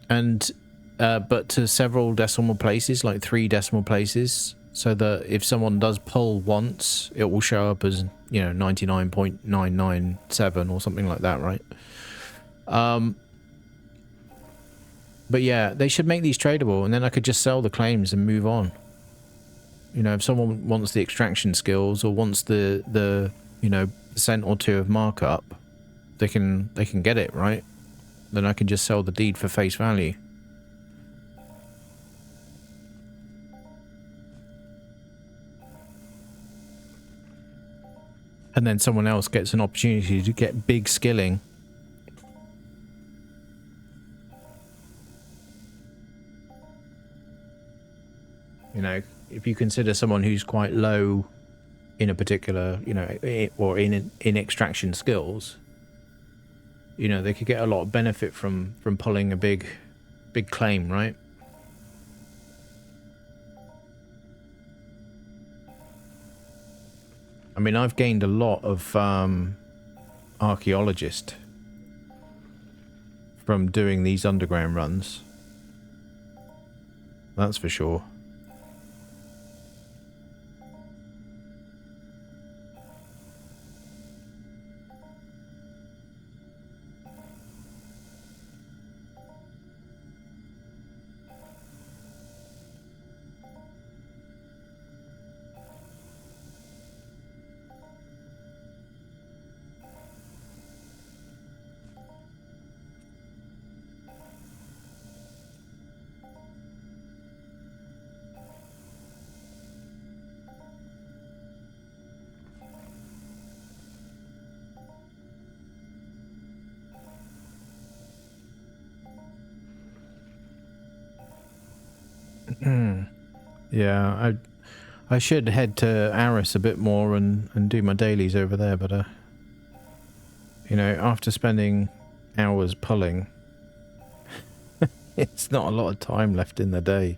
B: and but to several decimal places, like 3 decimal places, so that if someone does pull once, it will show up as, you know, 99.997 or something like that, right? But yeah, they should make these tradable, and then I could just sell the claims and move on. You know, if someone wants the extraction skills or wants the you know, percent or 2 of markup, they can get it, right? Then I can just sell the deed for face value. And then someone else gets an opportunity to get big skilling. You know, if you consider someone who's quite low in a particular, you know, or in extraction skills, you know, they could get a lot of benefit from pulling a big claim, right? I mean, I've gained a lot of archaeologist from doing these underground runs. That's for sure. Yeah, I should head to Aris a bit more and do my dailies over there, but you know, after spending hours pulling, it's not a lot of time left in the day.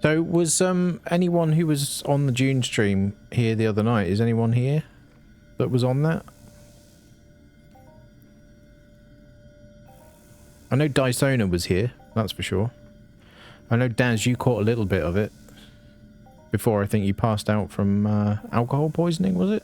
B: So was anyone who was on the June stream here the other night? Is anyone here that was on that? I know Dysona was here, that's for sure. I know Daz, you caught a little bit of it before I think you passed out from alcohol poisoning, was it?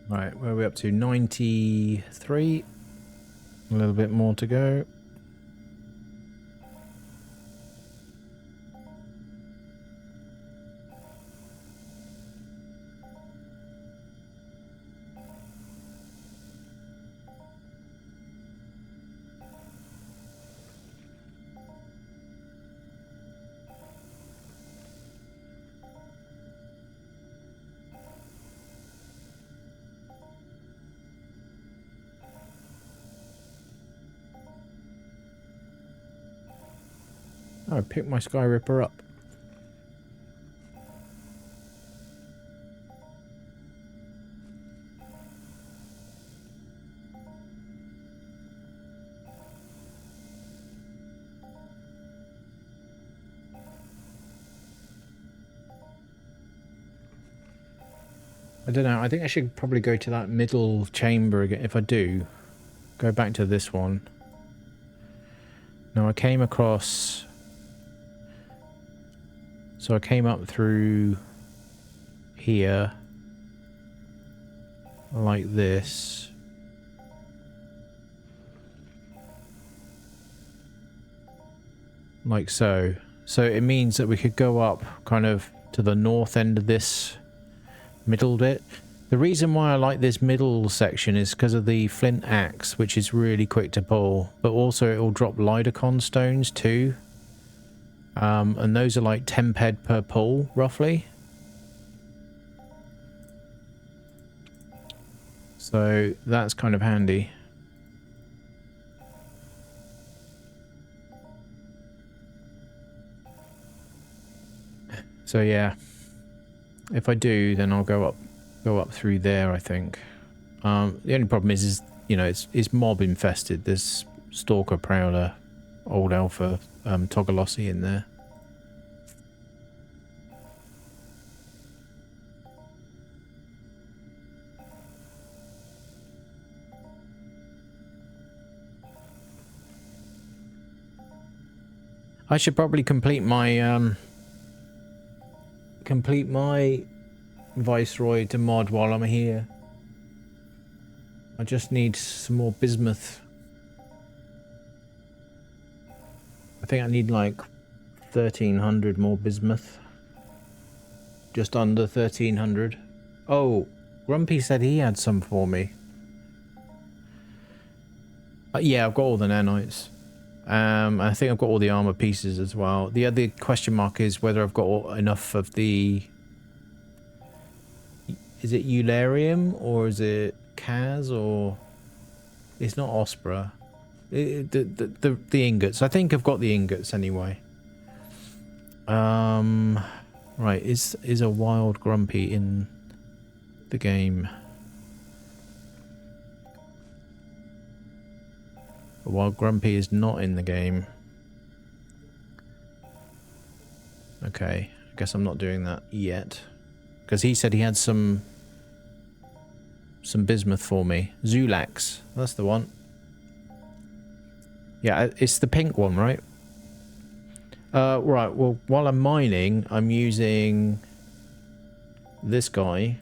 B: Right, where are we up to? 93. A little bit more to go. Oh, I picked my Sky Ripper up. I don't know, I think I should probably go to that middle chamber again. If I do, go back to this one. Now I came across... So I came up through here, like this. Like so. So it means that we could go up kind of to the north end of this middle bit. The reason why I like this middle section is because of the flint axe, which is really quick to pull, but also it will drop Lidocon stones too. And those are like 10 ped per pull, roughly. So that's kind of handy. So yeah, if I do, then I'll go up through there, I think. The only problem is you know, it's mob infested. There's Stalker, Prowler, Old Alpha, Togolossi in there. I should probably complete my Viceroy to mod while I'm here. I just need some more bismuth. I think I need like 1300 more bismuth. Just under 1300. Oh, Grumpy said he had some for me. Yeah, I've got all the nanites. I think I've got all the armor pieces as well. The other question mark is whether I've got enough of the... Is it Eularium or is it Kaz or... It's not Ospra. The ingots. I think I've got the ingots anyway. Right, is a wild Grumpy in the game? A wild Grumpy is not in the game. Okay, I guess I'm not doing that yet. Because he said he had some bismuth for me. Zulax, that's the one. Yeah, it's the pink one, right? Right, well, while I'm mining, I'm using this guy.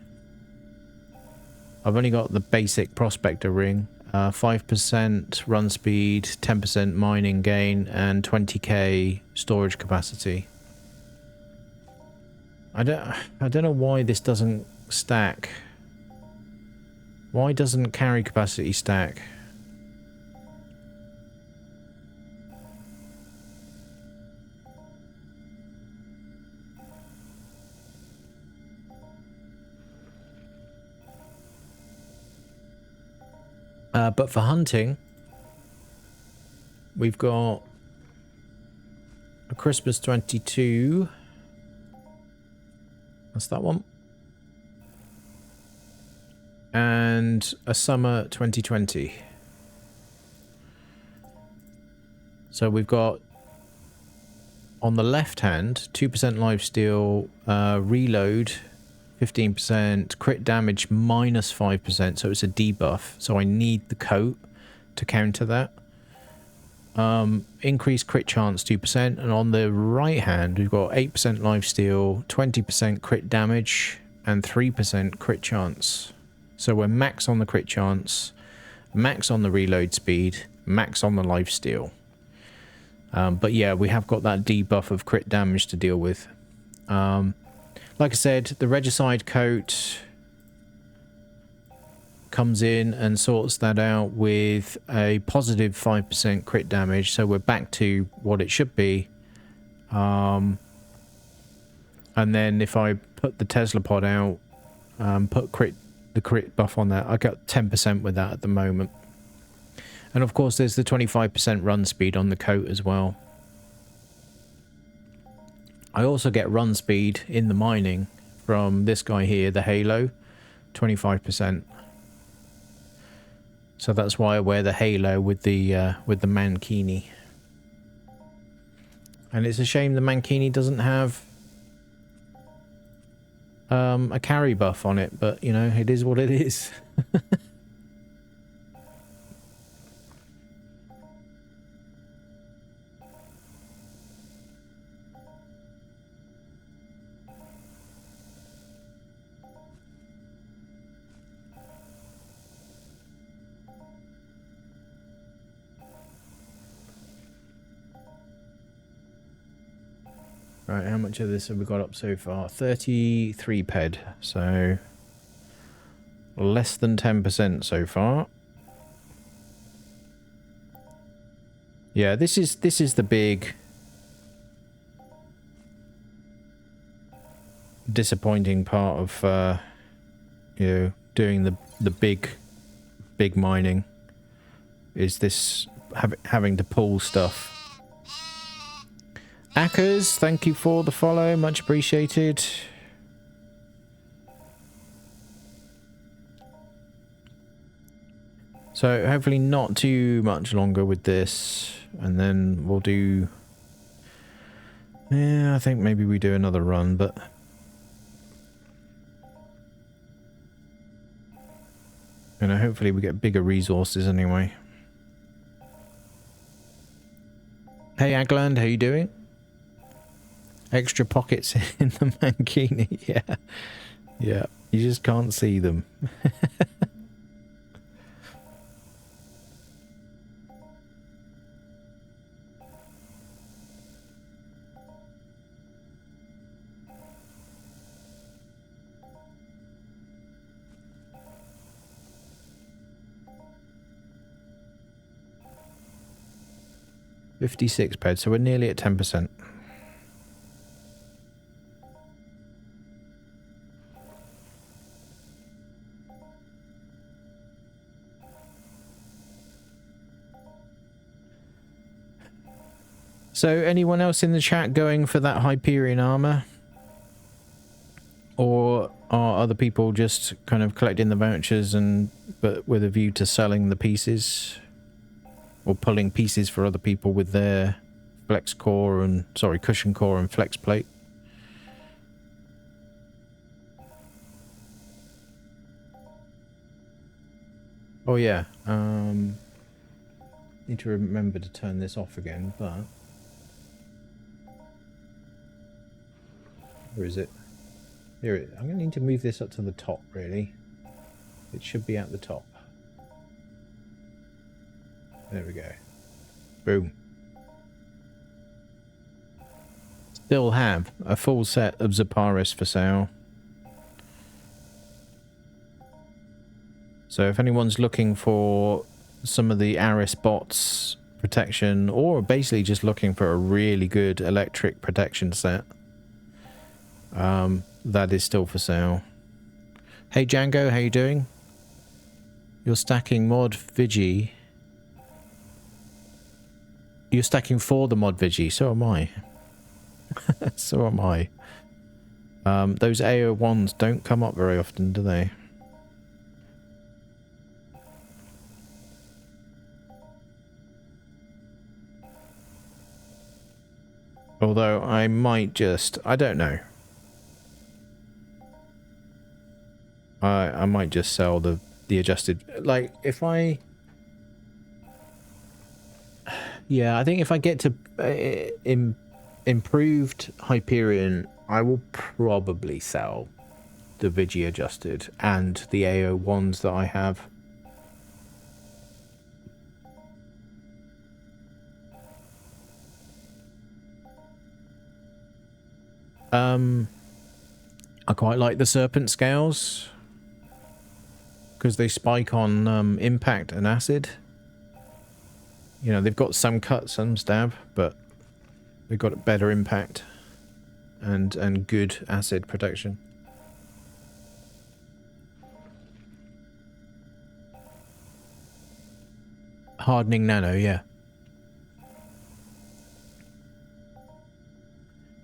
B: I've only got the basic prospector ring. 5% run speed, 10% mining gain, and 20k storage capacity. I don't know why this doesn't stack. Why doesn't carry capacity stack? But for hunting, we've got a Christmas 22. That's that one. And a summer 2020. So we've got on the left hand 2% lifesteal, reload 15%, crit damage minus 5%, so it's a debuff. So I need the coat to counter that. Increased crit chance 2%, and on the right hand we've got 8% lifesteal, 20% crit damage, and 3% crit chance. So we're max on the crit chance, max on the reload speed, max on the lifesteal. But yeah, we have got that debuff of crit damage to deal with. Like I said, the Regicide coat comes in and sorts that out with a positive 5% crit damage, so we're back to what it should be. And then if I put the Tesla pod out, put the crit buff on that, I got 10% with that at the moment. And of course there's the 25% run speed on the coat as well. I also get run speed in the mining from this guy here, the Halo, 25%. So that's why I wear the Halo with the Mankini. And it's a shame the Mankini doesn't have a carry buff on it, but you know, it is what it is. Right, how much of this have we got up so far? 33 ped, so less than 10% so far. Yeah, this is the big disappointing part of you know, doing the big mining, is this having to pull stuff. Ackers, thank you for the follow, much appreciated. So hopefully not too much longer with this, and then we'll do, yeah, I think maybe we do another run, but you know, hopefully we get bigger resources anyway. Hey Agland, how you doing? Extra pockets in the Mankini, yeah. Yeah, you just can't see them. $56 ped, so we're nearly at 10%. So anyone else in the chat going for that Hyperion armor? Or are other people just kind of collecting the vouchers but with a view to selling the pieces? Or pulling pieces for other people with their cushion core and flex plate? Oh yeah, need to remember to turn this off again, but where is it? Here it is. I'm going to need to move this up to the top, really. It should be at the top. There we go. Boom. Still have a full set of Zaparis for sale. So if anyone's looking for some of the Aris bots protection, or basically just looking for a really good electric protection set, that is still for sale. Hey Django, how you doing? You're stacking mod Vigi. You're stacking for the mod Vigi, so am I. So am I. Those AO1s don't come up very often, do they? Although I might just... I don't know. I might just sell the adjusted... Like, if I... Yeah, I think if I get to improved Hyperion, I will probably sell the Vigi adjusted and the AO1s that I have. I quite like the Serpent Scales because they spike on impact and acid. You know, they've got some cut, some stab, but they've got better impact and good acid protection. Hardening nano, yeah.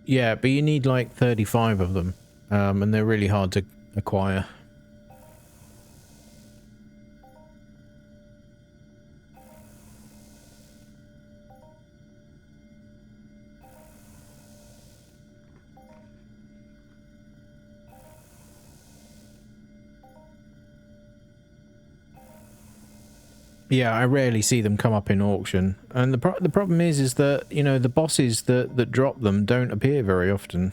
B: Yeah, but you need like 35 of them, and they're really hard to acquire. Yeah, I rarely see them come up in auction, and the problem is that, you know, the bosses that drop them don't appear very often.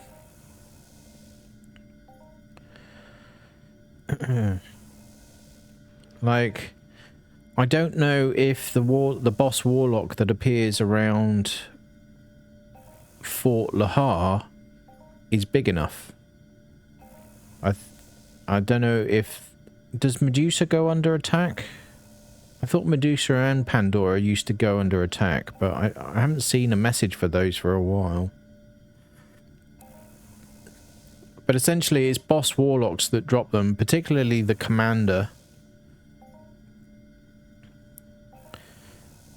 B: Like, I don't know if the boss warlock that appears around Fort Lahar is big enough. I don't know if... Does Medusa go under attack? I thought Medusa and Pandora used to go under attack, but I haven't seen a message for those for a while. But essentially it's boss warlocks that drop them, particularly the commander.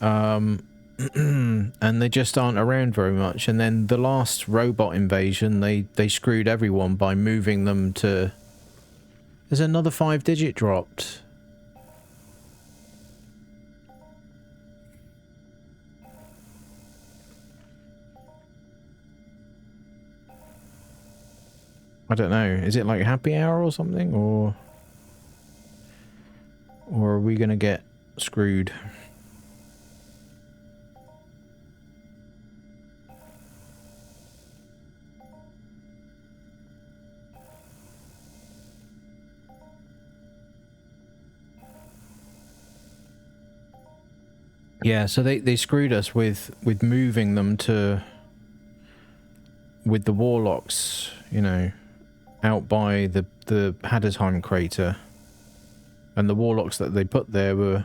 B: And they just aren't around very much. And then the last robot invasion, they screwed everyone by moving them to... There's another 5-digit dropped. I don't know. Is it like happy hour or something, or are we gonna get screwed? Yeah, so they screwed us with moving them to with the warlocks, you know, out by the Haddersheim crater, and the warlocks that they put there were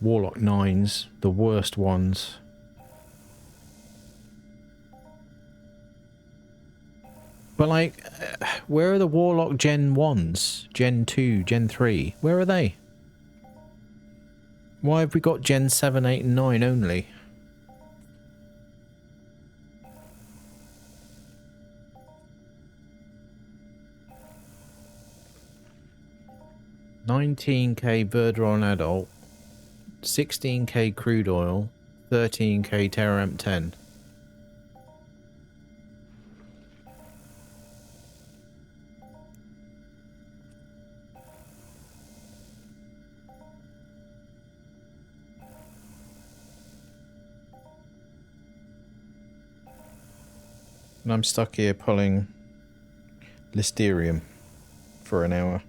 B: warlock 9s, the worst ones. But like, where are the warlock Gen 1s? Gen 2, Gen 3? Where are they? Why have we got Gen 7, 8 and 9 only? $19k Verderon adult, 16k crude oil, 13k Terramp 10. And I'm stuck here pulling Listerium for an hour.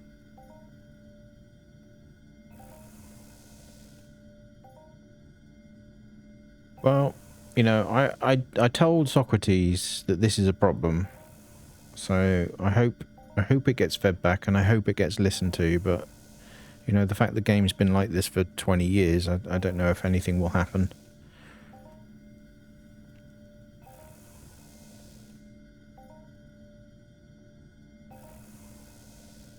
B: Well, you know, I told Socrates that this is a problem, so I hope it gets fed back, and I hope it gets listened to. But you know, the fact the game's been like this for 20 years, I don't know if anything will happen.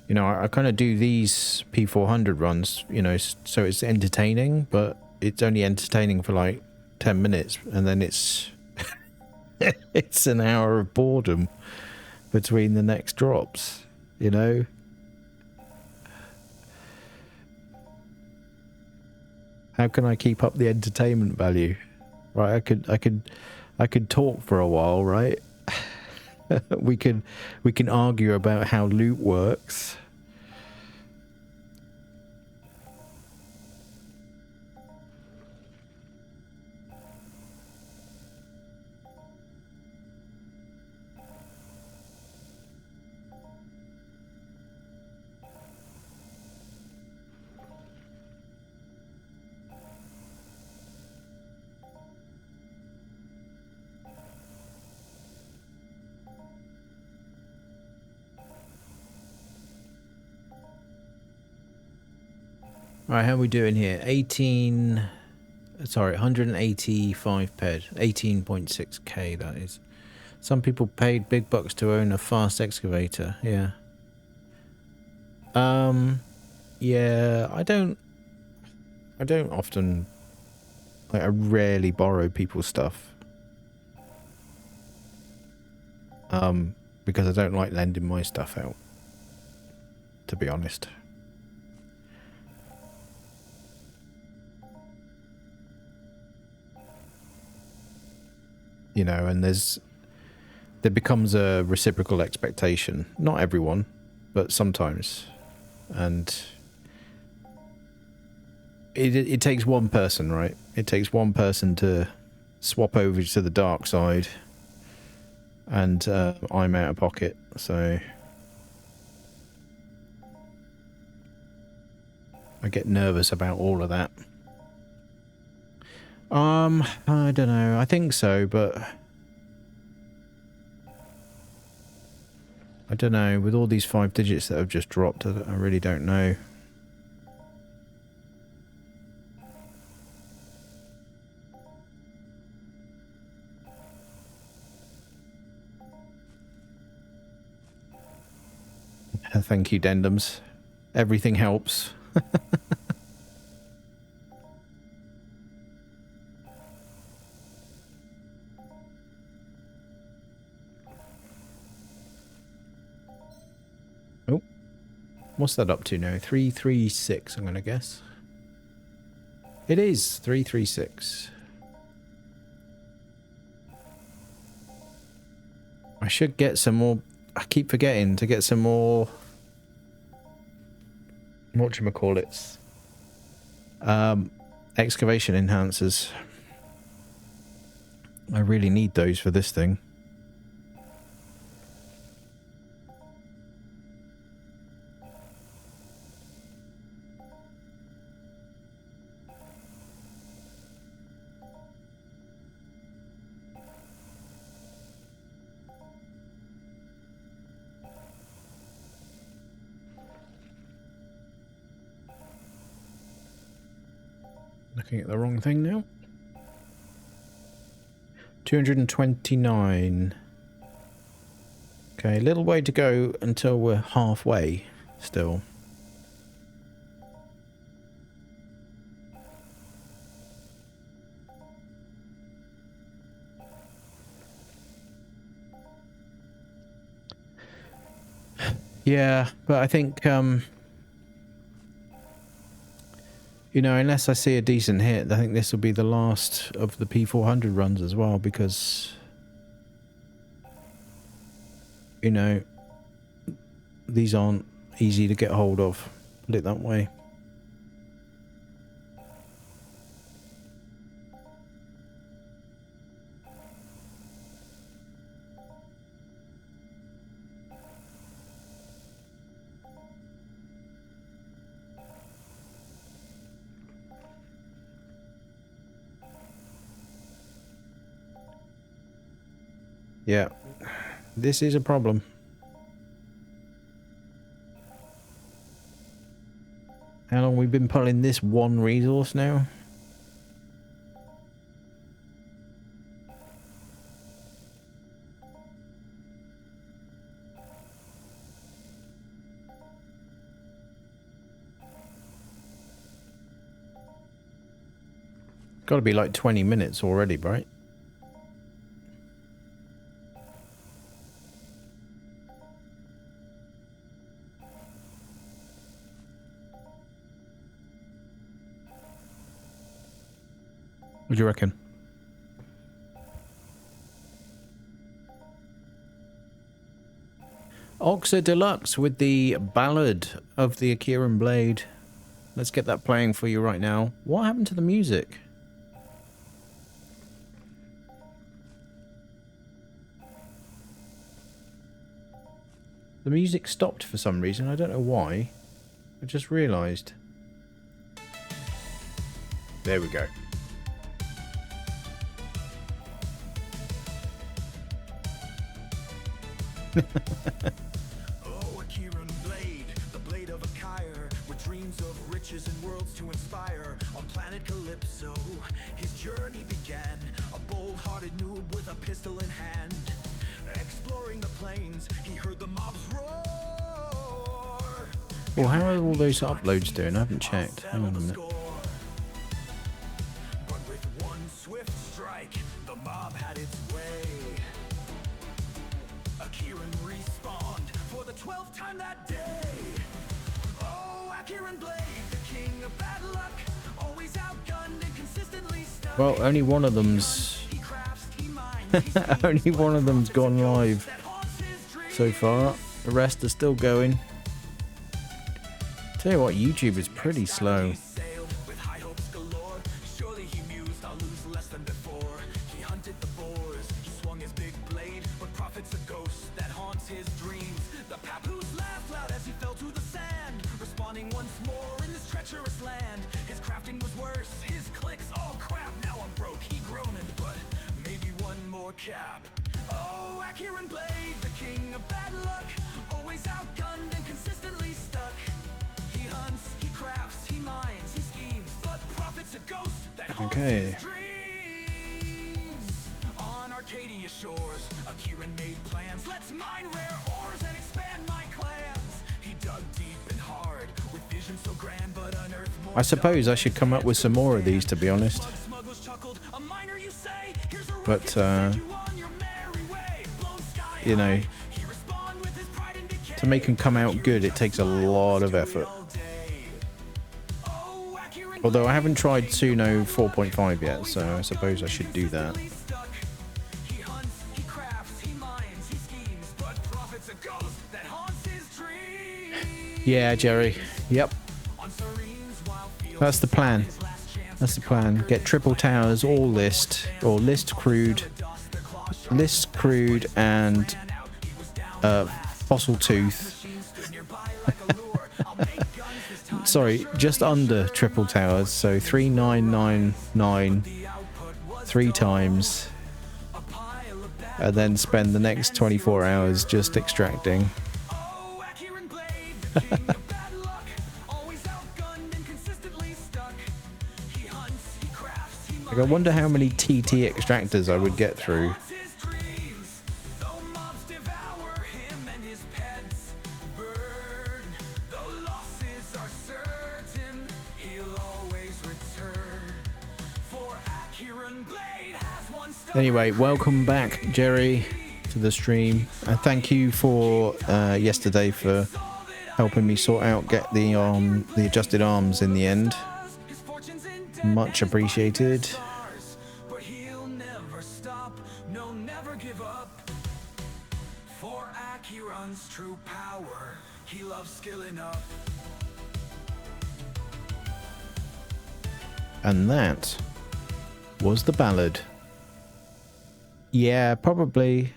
B: You know, I kind of do these P400 runs, you know, so it's entertaining, but it's only entertaining for like 10 minutes, and then it's it's an hour of boredom between the next drops, you know. How can I keep up the entertainment value? Right, I could talk for a while, right? we can argue about how loot works. Right, how are we doing here? 185 ped, 18.6k that is. Some people paid big bucks to own a fast excavator, yeah. Yeah, I don't often, like, I rarely borrow people's stuff. Because I don't like lending my stuff out, to be honest. You know, and there becomes a reciprocal expectation. Not everyone, but sometimes. And it takes one person, right? It takes one person to swap over to the dark side, and I'm out of pocket, so I get nervous about all of that. I don't know. I think so, but I don't know. With all these 5 digits that have just dropped, I really don't know. Thank you, Dendums. Everything helps. Oh, what's that up to now? 336, I'm gonna guess. It is 336. I should get some more. I keep forgetting to get some more. Whatchamacallits? Excavation enhancers. I really need those for this thing. Looking at the wrong thing now. 229. Okay, a little way to go until we're halfway still. Yeah, but I think, you know, unless I see a decent hit, I think this will be the last of the P400 runs as well, because, you know, these aren't easy to get hold of, put it that way. Yeah, this is a problem. How long we've been pulling this one resource now? Got to be like 20 minutes already, right? What do you reckon? Oxa Deluxe with the Ballad of the Akiran Blade. Let's get that playing for you right now. What happened to the music? The music stopped for some reason. I don't know why. I just realised. There we go.
A: Oh, Akiran Blade, the blade of a Kyre, with dreams of riches and worlds to inspire. On planet Calypso, his journey began. A bold-hearted noob with a pistol in hand. Exploring the plains, he heard the mobs roar.
B: Well, how are all those uploads doing? I haven't checked. Hang on a minute.
A: But with one swift strike, the mob had its way. Akiran respawned for the 12th time that day. Oh, Akiran Blade, the king of bad luck, always outgunned and consistently stuck.
B: Well, only one of them's
A: He crafts, he mines, he schemes,
B: only one of them's gone live
A: that haunts his dreams.
B: so far. The rest are still going. Tell you what, YouTube is pretty slow.
A: Sailed with high hopes galore. Surely he mused, I'll lose less than before. He hunted the boars, he swung his big blade, but prophet's a ghost that haunts his dreams. The papoose laughed loud as he fell to the sand, respawning once more in this treacherous land. His crafting was worse, his clicks, oh crap, now I'm broke. He groaned, but maybe one more cap. Oh, Akiran Blade, the king of bad luck, always outgunned and consistently stuck. He hunts, he crafts, he mines, he schemes, but prophet's a ghost that haunts
B: Okay.
A: his dreams. On Arkadia shores, Akiran made plans. Let's mine rare ores and expand my clans. He dug deep and hard, with vision so grand, but unearthed more.
B: I suppose I should come up with some more of these, to be honest.
A: Slug smugglers chuckled, a miner you say? Here's a
B: But,
A: rocket to send you on your merry way. Blown sky
B: you know,
A: high. He respond with his pride and decay.
B: to make them come out good, it takes a lot of effort. Although I haven't tried Suno 4.5 yet, so I suppose I should do that. Yeah, Jerry. Yep. That's the plan. That's the plan. Get triple towers, all list, or list crude, and fossil tooth. Sorry, just under triple towers, so 3999 3 times, and then spend the next 24 hours just extracting. Like, I wonder how many TT extractors I would get through. Anyway, welcome back, Jerry, to the stream, and thank you for yesterday for helping me sort out get the adjusted arms in the end. Much appreciated.
A: But he'll never stop, no, never give up. For Akiran's true power, he loves skilling up.
B: And that was the ballad. Yeah, probably.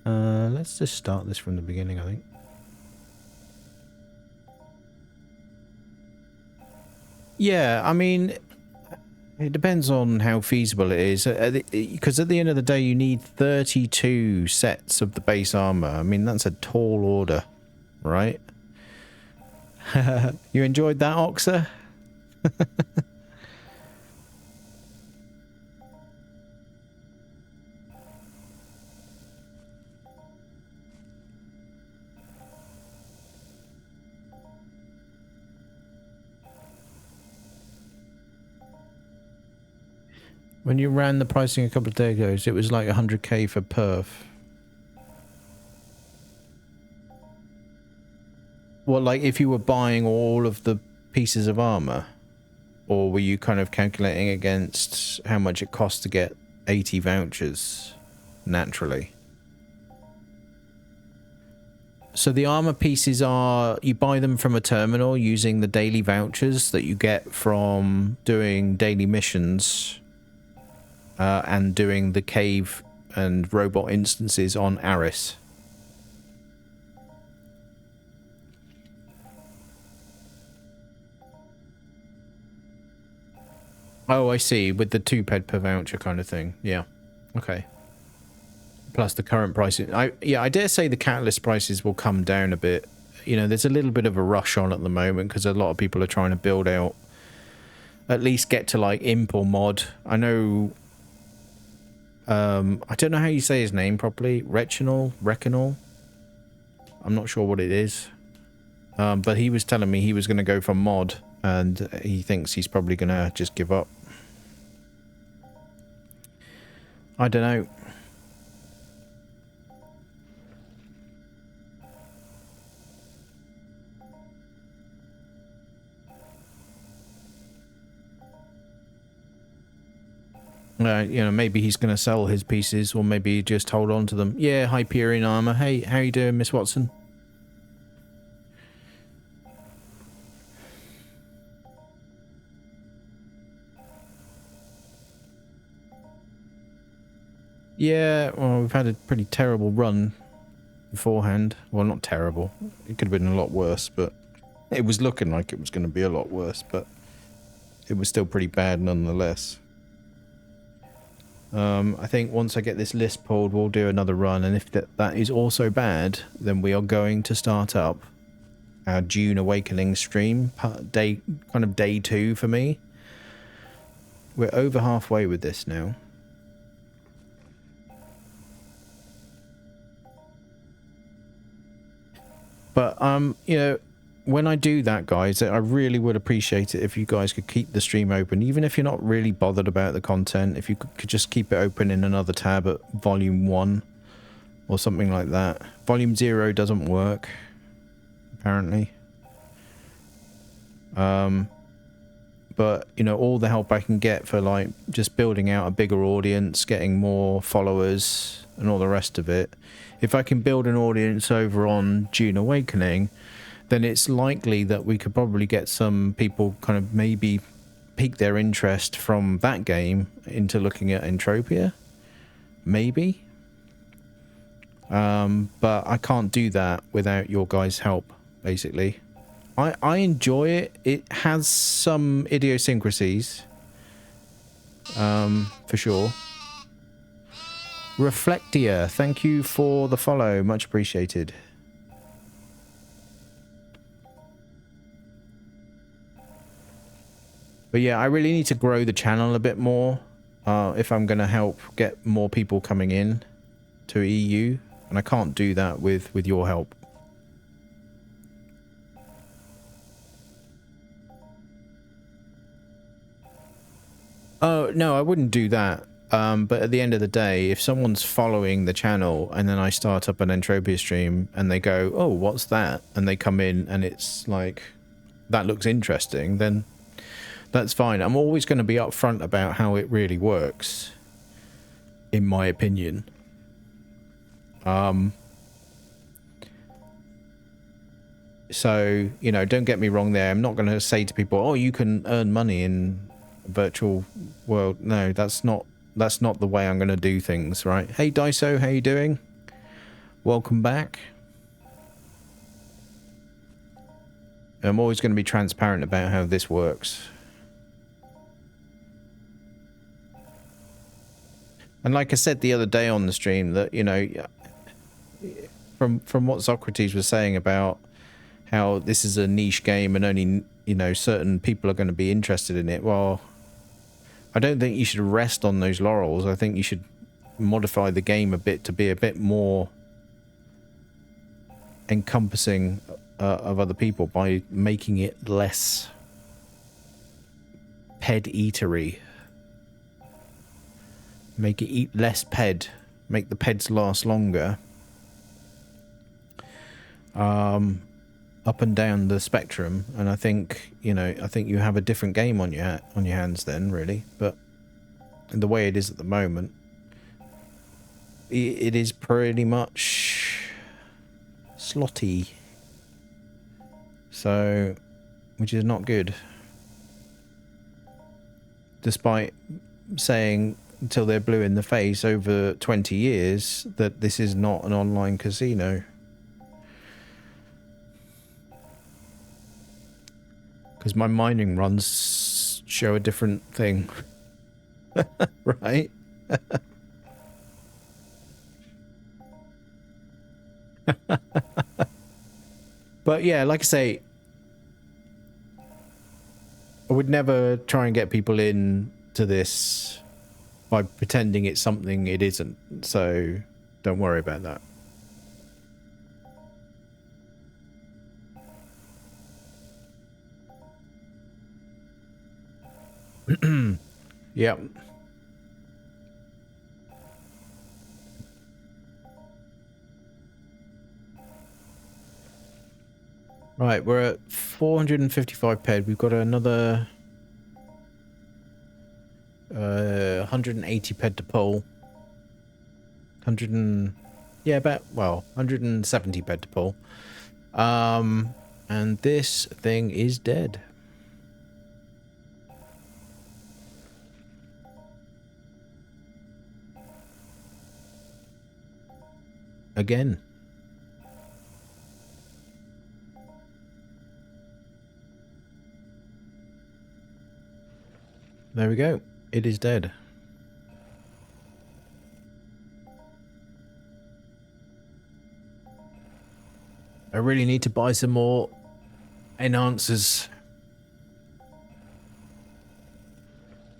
B: Let's just start this from the beginning, I think. Yeah, I mean, it depends on how feasible it is. Because at the end of the day, you need 32 sets of the base armor. I mean, that's a tall order, right? You enjoyed that, Oxa? When you ran the pricing a couple of days ago, it was like 100k for perf. Well, like if you were buying all of the pieces of armor, or were you kind of calculating against how much it costs to get 80 vouchers naturally? So the armor pieces are, you buy them from a terminal using the daily vouchers that you get from doing daily missions and doing the cave and robot instances on Aris. Oh, I see. With the 2 ped per voucher kind of thing. Yeah. Okay. Plus the current prices. I dare say the catalyst prices will come down a bit. You know, there's a little bit of a rush on at the moment because a lot of people are trying to build out, at least get to like imp or mod. I know, I don't know how you say his name properly. Rechinal? I'm not sure what it is. But he was telling me he was going to go for mod, and he thinks he's probably going to just give up. I don't know. You know, maybe he's going to sell his pieces, or maybe just hold on to them. Yeah, Hyperion armor. Hey, how you doing, Miss Watson? Yeah, well, we've had a pretty terrible run beforehand. Well, not terrible. It could have been a lot worse, but it was looking like it was going to be a lot worse, but it was still pretty bad nonetheless. I think once I get this list pulled, we'll do another run, and if that is also bad, then we are going to start up our June Awakening stream, day 2 for me. We're over halfway with this now. But, you know, when I do that, guys, I really would appreciate it if you guys could keep the stream open, even if you're not really bothered about the content. If you could just keep it open in another tab at volume 1 or something like that. Volume 0 doesn't work, apparently. But, you know, all the help I can get for, like, just building out a bigger audience, getting more followers and all the rest of it. If I can build an audience over on June Awakening, then it's likely that we could probably get some people kind of maybe pique their interest from that game into looking at Entropia. Maybe. But I can't do that without your guys' help, basically. I enjoy it. It has some idiosyncrasies, for sure. Reflectia, thank you for the follow. Much appreciated. But yeah, I really need to grow the channel a bit more if I'm going to help get more people coming in to EU. And I can't do that with your help. Oh, no, I wouldn't do that. But at the end of the day, if someone's following the channel and then I start up an Entropia stream and they go, oh, what's that? And they come in and it's like, that looks interesting, then that's fine. I'm always going to be upfront about how it really works, in my opinion. So, you know, don't get me wrong there. I'm not going to say to people, oh, you can earn money in a virtual world. No, that's not the way I'm going to do things, right? Hey, Daiso, how you doing? Welcome back. I'm always going to be transparent about how this works. And like I said the other day on the stream, that, you know, from what Socrates was saying about how this is a niche game and only, you know, certain people are going to be interested in it. Well, I don't think you should rest on those laurels. I think you should modify the game a bit to be a bit more encompassing of other people by making it less ped-eatery. make it eat less ped, make the peds last longer. Up and down the spectrum, and I think, you know, I think you have a different game on your hands then, really. But the way it is at the moment, it is pretty much slotty. So, which is not good. Despite saying until they're blue in the face over 20 years that this is not an online casino. Because my mining runs show a different thing. Right? But yeah, like I say, I would never try and get people in to this by pretending it's something it isn't. So don't worry about that. Yep. Right, we're at 455 ped. We've got another 180 ped to pull. 100 and yeah, about, well, 170 ped to pull. And this thing is dead. Again. There we go. It is dead. I really need to buy some more enhancers.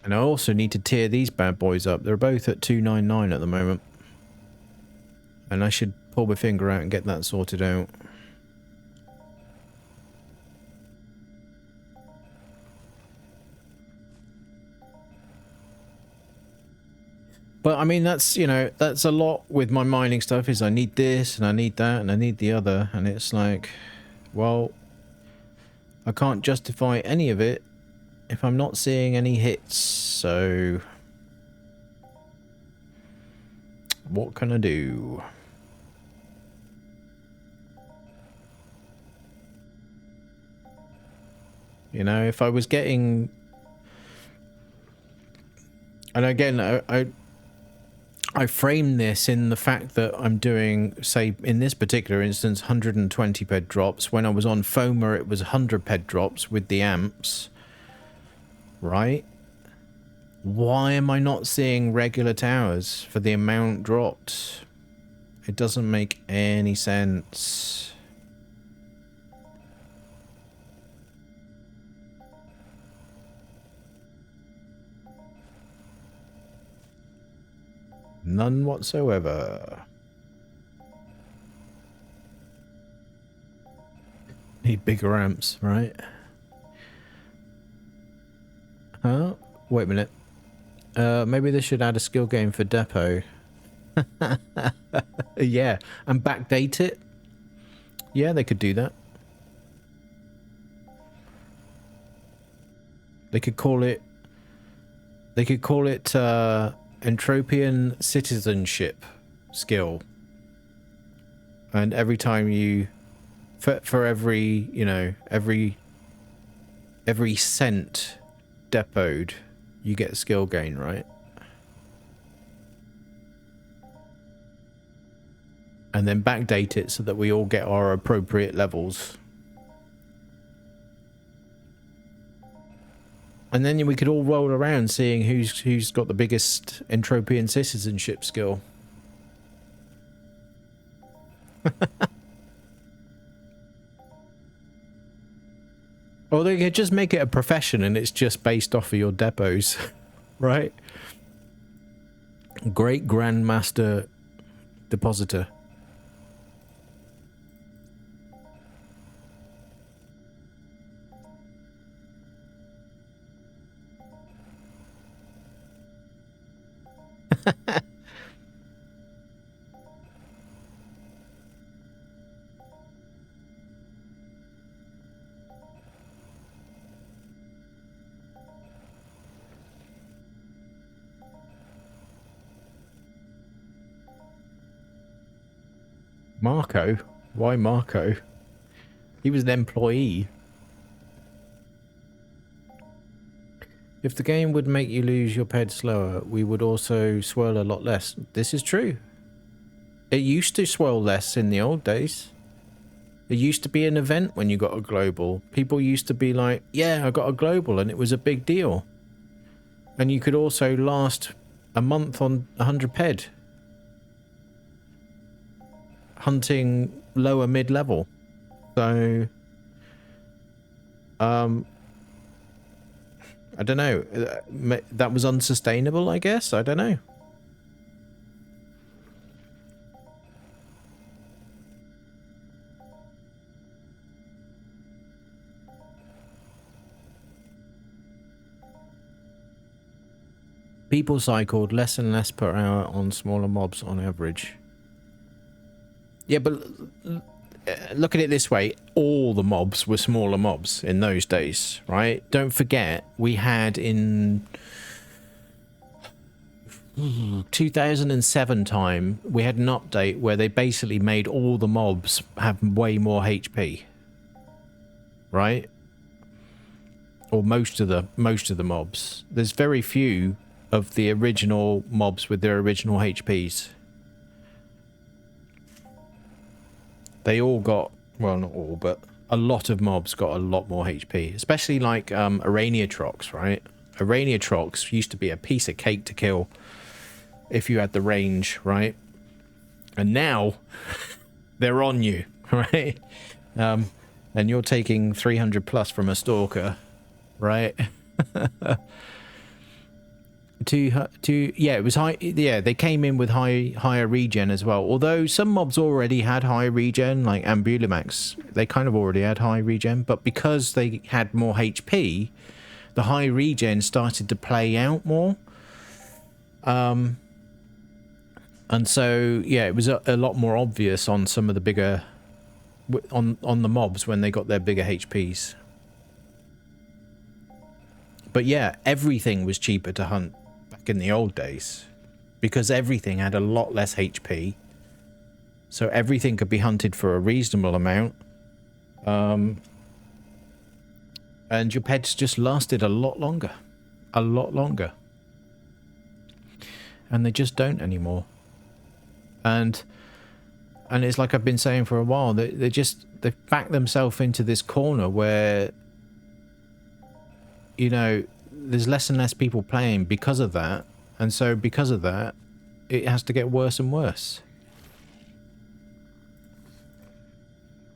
B: And I also need to tier these bad boys up. They're both at 299 at the moment. And I should pull my finger out and get that sorted out. But I mean, that's, you know, that's a lot with my mining stuff, is I need this and I need that and I need the other. And it's like, well, I can't justify any of it if I'm not seeing any hits. So what can I do? You know, if I was getting... And again, I frame this in the fact that I'm doing, say, in this particular instance, 120 ped drops. When I was on Foma, it was 100 ped drops with the amps. Right? Why am I not seeing regular towers for the amount dropped? It doesn't make any sense. None whatsoever. Need bigger amps, right? Huh? Wait a minute. Maybe they should add a skill game for depot. Yeah, and backdate it. Yeah, they could do that. They could call it... They could call it, Entropian citizenship skill. And every time you... For every, you know, every cent depoted, you get a skill gain, right? And then backdate it so that we all get our appropriate levels. And then we could all roll around seeing who's got the biggest Entropian citizenship skill. Or they could just make it a profession and it's just based off of your depots, right? Great Grandmaster Depositor. Marco? Why Marco? He was an employee. If the game would make you lose your ped slower, we would also swirl a lot less. This is true. It used to swirl less in the old days. It used to be an event when you got a global. People used to be like, yeah, I got a global, and it was a big deal. And you could also last a month on 100 ped. Hunting lower mid-level. So, I don't know. That was unsustainable, I guess. I don't know. People cycled less and less per hour on smaller mobs on average. Yeah, but look at it this way. All the mobs were smaller mobs in those days, right? Don't forget, we had in 2007 time, we had an update where they basically made all the mobs have way more HP. Right? Or most of the mobs. There's very few of the original mobs with their original HPs. They all got, well, not all, but a lot of mobs got a lot more HP, especially like Arkadia, right? Arkadia used to be a piece of cake to kill if you had the range, right? And now they're on you, right? And you're taking 300 plus from a stalker, right? Yeah, it was high. Yeah, they came in with higher regen as well. Although some mobs already had high regen, like Ambulamax, they kind of already had high regen. But because they had more HP, the high regen started to play out more. And so yeah, it was a lot more obvious on some of the bigger, on the mobs when they got their bigger HPs. But yeah, everything was cheaper to hunt in the old days because everything had a lot less HP, so everything could be hunted for a reasonable amount, and your pets just lasted a lot longer, and they just don't anymore. And it's like I've been saying for a while, they've backed themselves into this corner where, you know, there's less and less people playing because of that, and so because of that it has to get worse and worse,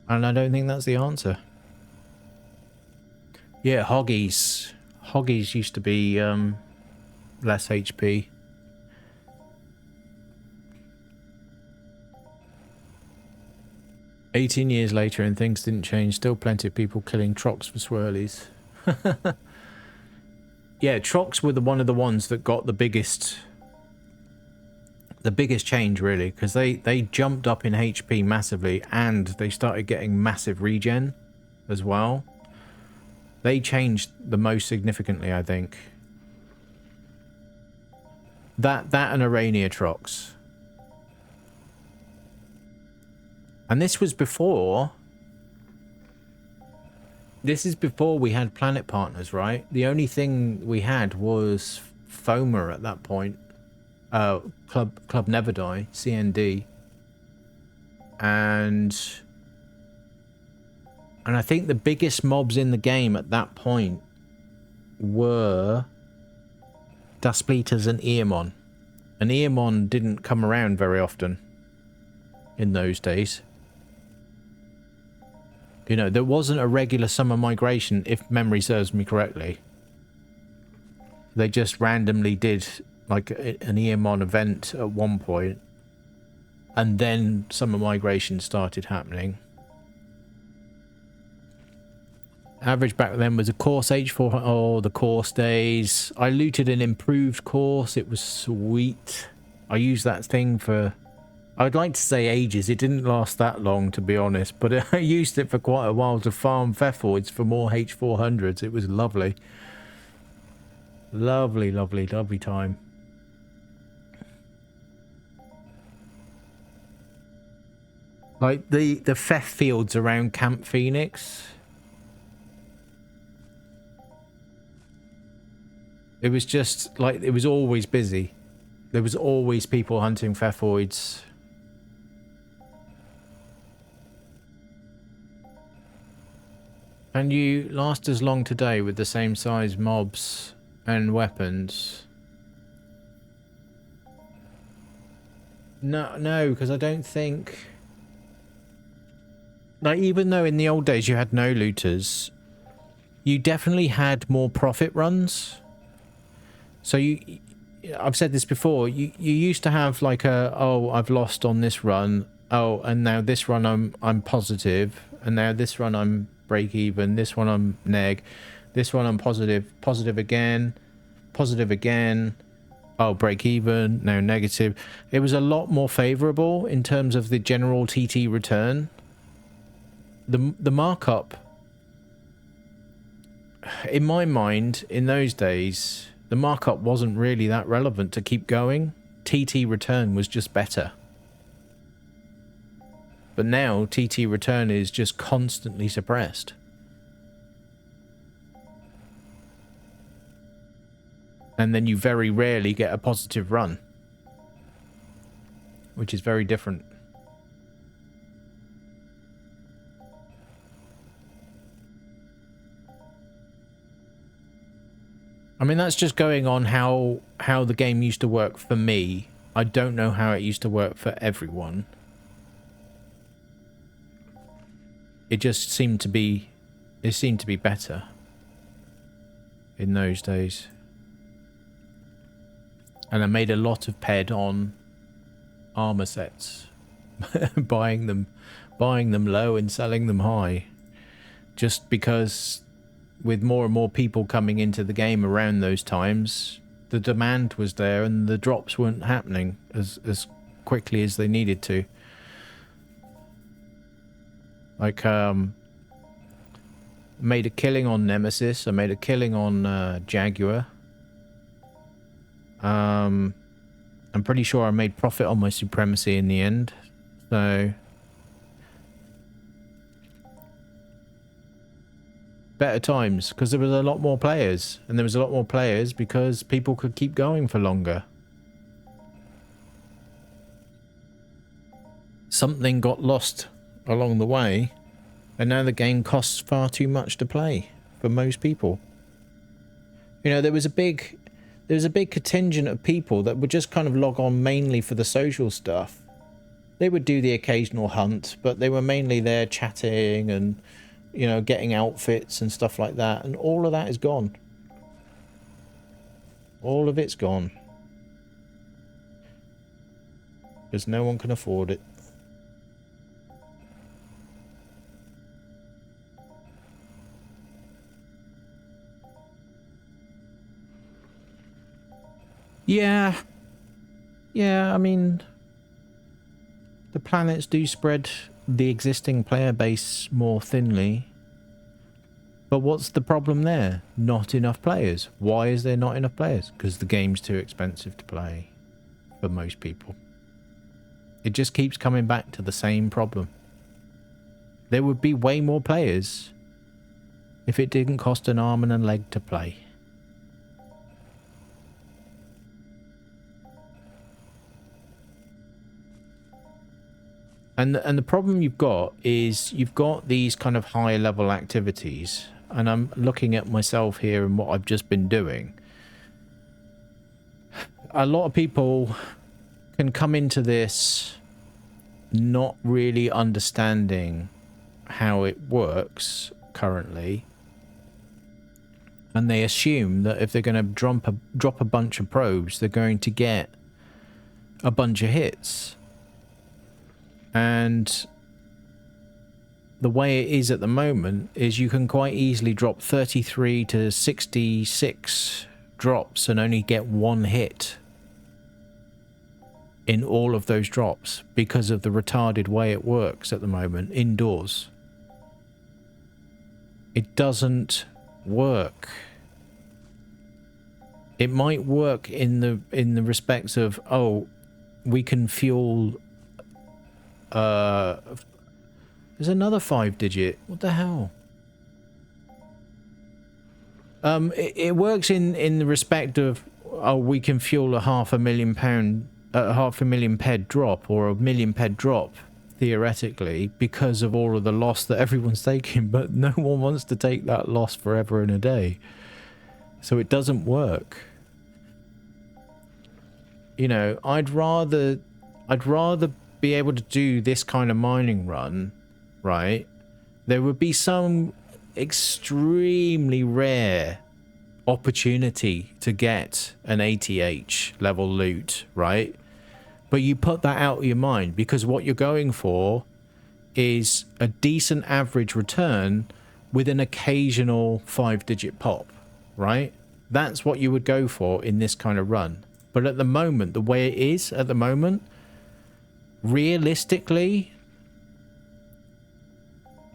B: and I don't think that's the answer. Yeah, hoggies used to be less HP. "18 years later and things didn't change, still plenty of people killing trocs for swirlies." Yeah, trocs were one of the ones that got the biggest change, really, because they jumped up in HP massively, and they started getting massive regen as well. They changed the most significantly, I think. That and Arkadia trocs. And this was before. This is before we had planet partners, right? The only thing we had was FOMA at that point. Club Never Die, CND. And I think the biggest mobs in the game at that point were Daspleaters and Eamon. And Eamon didn't come around very often in those days. You know, there wasn't a regular summer migration, if memory serves me correctly. They just randomly did like an Eamon event at one point, and then summer migration started happening. Average back then was a course H4. Oh, the course days. I looted an improved course. It was sweet. I used that thing for, I'd like to say ages. It didn't last that long, to be honest, but I used it for quite a while to farm Phephroids for more H400s. It was lovely. Lovely, lovely, lovely time. Like the Pheth fields around Camp Phoenix. It was just like, it was always busy. There was always people hunting Phephroids. And you last as long today with the same size mobs and weapons? No, because I don't think... Like, even though in the old days you had no looters, you definitely had more profit runs. So I've said this before, you used to have like a, oh, I've lost on this run. Oh, and now this run I'm positive. And now this run I'm break even. This one I'm neg. This one I'm positive. Positive again. Positive again. Oh, break even. Now negative. It was a lot more favorable in terms of the general TT return. The markup, in my mind, in those days, the markup wasn't really that relevant to keep going. TT return was just better. But now, TT return is just constantly suppressed. And then you very rarely get a positive run, which is very different. I mean, that's just going on how the game used to work for me. I don't know how it used to work for everyone. It just seemed to be... It seemed to be better in those days. And I made a lot of ped on armor sets. buying them low and selling them high. Just because... with more and more people coming into the game around those times, the demand was there and the drops weren't happening as quickly as they needed to. Like, made a killing on Nemesis, I made a killing on Jaguar. I'm pretty sure I made profit on my Supremacy in the end, so... better times, because there was a lot more players, and there was a lot more players because people could keep going for longer. Something got lost along the way, and now the game costs far too much to play for most people. You know, there was a big contingent of people that would just kind of log on mainly for the social stuff. They would do the occasional hunt, but they were mainly there chatting and, you know, getting outfits and stuff like that, and all of that is gone. All of it's gone. Because no one can afford it. Yeah, I mean, the planets do spread the existing player base more thinly. But what's the problem there? Not enough players. Why is there not enough players? Because the game's too expensive to play for most people. It just keeps coming back to the same problem. There would be way more players if it didn't cost an arm and a leg to play. And the problem you've got is you've got these kind of high level activities, and I'm looking at myself here and what I've just been doing. A lot of people can come into this not really understanding how it works currently, and they assume that if they're going to drop a bunch of probes, they're going to get a bunch of hits. And the way it is at the moment is you can quite easily drop 33 to 66 drops and only get one hit. in all of those drops because of the retarded way it works at the moment indoors. It doesn't work. It might work in the respects of, oh, we can fuel there's another 5-digit. What the hell? It works in the respect of, oh, we can fuel a £500,000 ped drop or a million ped drop theoretically because of all of the loss that everyone's taking, but no one wants to take that loss forever and a day, so it doesn't work. You know, I'd rather be able to do this kind of mining run, right? There would be some extremely rare opportunity to get an ATH level loot, right? But you put that out of your mind because what you're going for is a decent average return with an occasional 5-digit pop, right? That's what you would go for in this kind of run. But at the moment, the way it is at the moment, realistically,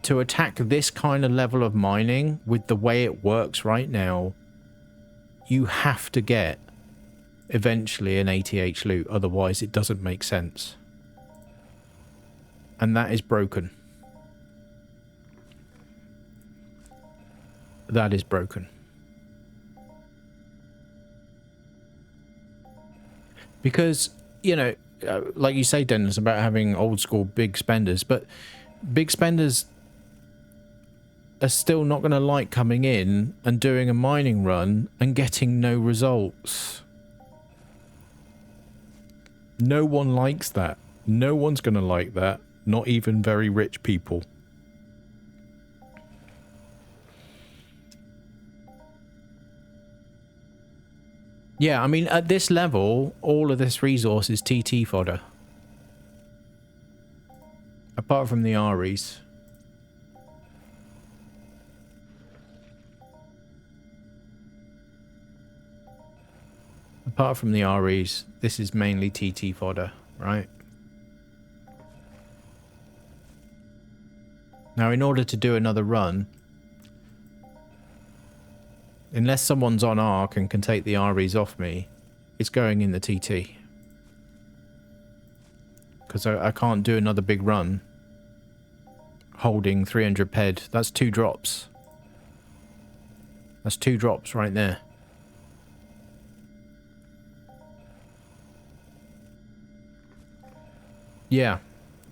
B: to attack this kind of level of mining with the way it works right now, you have to get eventually an ATH loot, otherwise it doesn't make sense. And that is broken. That is broken. Because, you know, like you say, Dennis, about having old school big spenders, but big spenders are still not going to like coming in and doing a mining run and getting no results. No one likes that. No one's going to like that. Not even very rich people. Yeah, I mean, at this level, all of this resource is TT fodder. Apart from the REs. Apart from the REs, this is mainly TT fodder, right? Now, in order to do another run, unless someone's on Ark and can take the REs off me, it's going in the TT. Because I can't do another big run holding 300 ped. That's 2 drops. That's 2 drops right there. Yeah,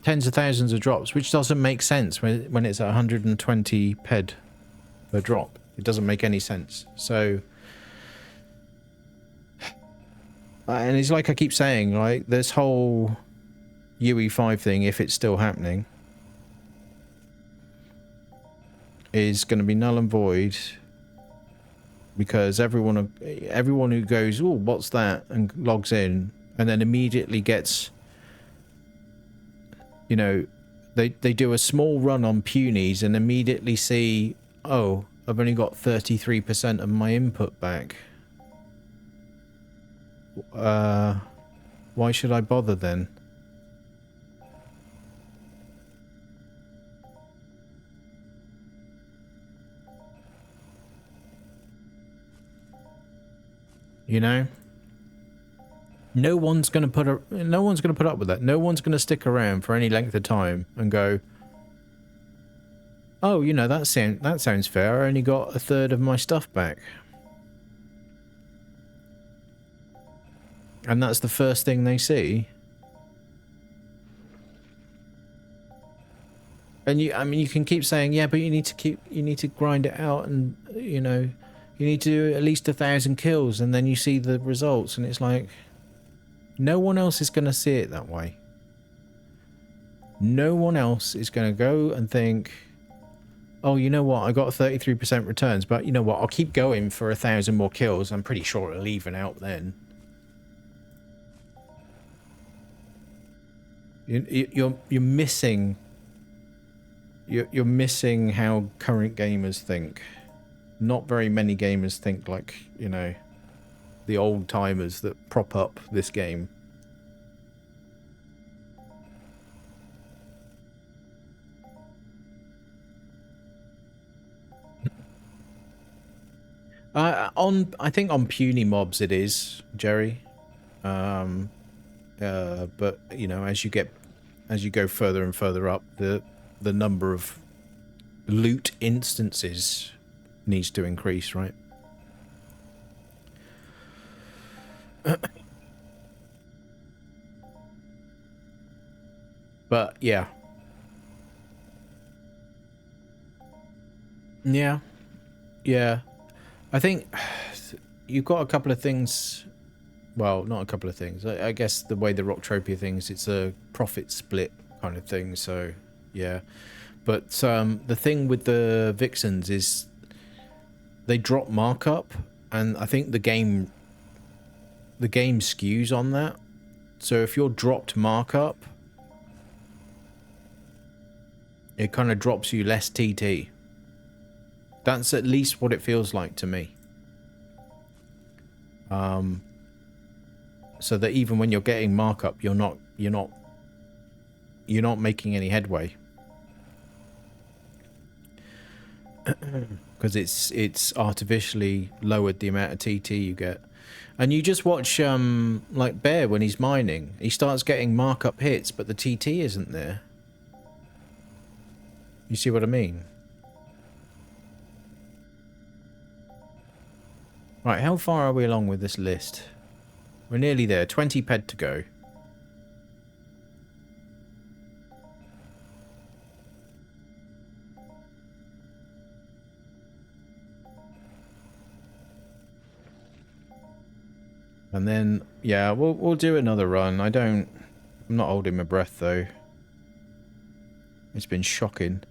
B: tens of thousands of drops, which doesn't make sense when it's 120 ped per drop. It doesn't make any sense. So, and it's like I keep saying, like, this whole UE5 thing, if it's still happening, is going to be null and void because everyone who goes, oh, what's that, and logs in, and then immediately gets, you know, they do a small run on punies and immediately see, oh, I've only got 33% of my input back. Why should I bother then? You know? No one's going to put up with that. No one's going to stick around for any length of time and go, oh, you know, that sounds fair. I only got 1/3 of my stuff back. And that's the first thing they see. And I mean, you can keep saying, yeah, but you need to grind it out, and you know, you need to do at least 1,000 kills, and then you see the results, and it's like, no one else is going to see it that way. No one else is going to go and think, oh, you know what, I got 33% returns, but you know what, I'll keep going for 1,000 more kills. I'm pretty sure it'll even out then. You're missing. You're missing how current gamers think. Not very many gamers think like, you know, the old timers that prop up this game. I think on puny mobs it is, Jerry. But you know, as you go further and further up, the number of loot instances needs to increase, right? But yeah. Yeah. Yeah. I think you've got a couple of things. Well, not a couple of things. I guess the way the Rocktropia things, it's a profit split kind of thing. So, yeah. But the thing with the Vixens is they drop markup, and I think the game skews on that. So if you're dropped markup, it kind of drops you less TT. That's at least what it feels like to me. So that even when you're getting markup, you're not making any headway. Because it's artificially lowered the amount of TT you get. And you just watch like Bear when he's mining, he starts getting markup hits, but the TT isn't there. You see what I mean? Right, how far are we along with this list? We're nearly there. 20 ped to go. And then, yeah, we'll do another run. I'm not holding my breath though. It's been shocking.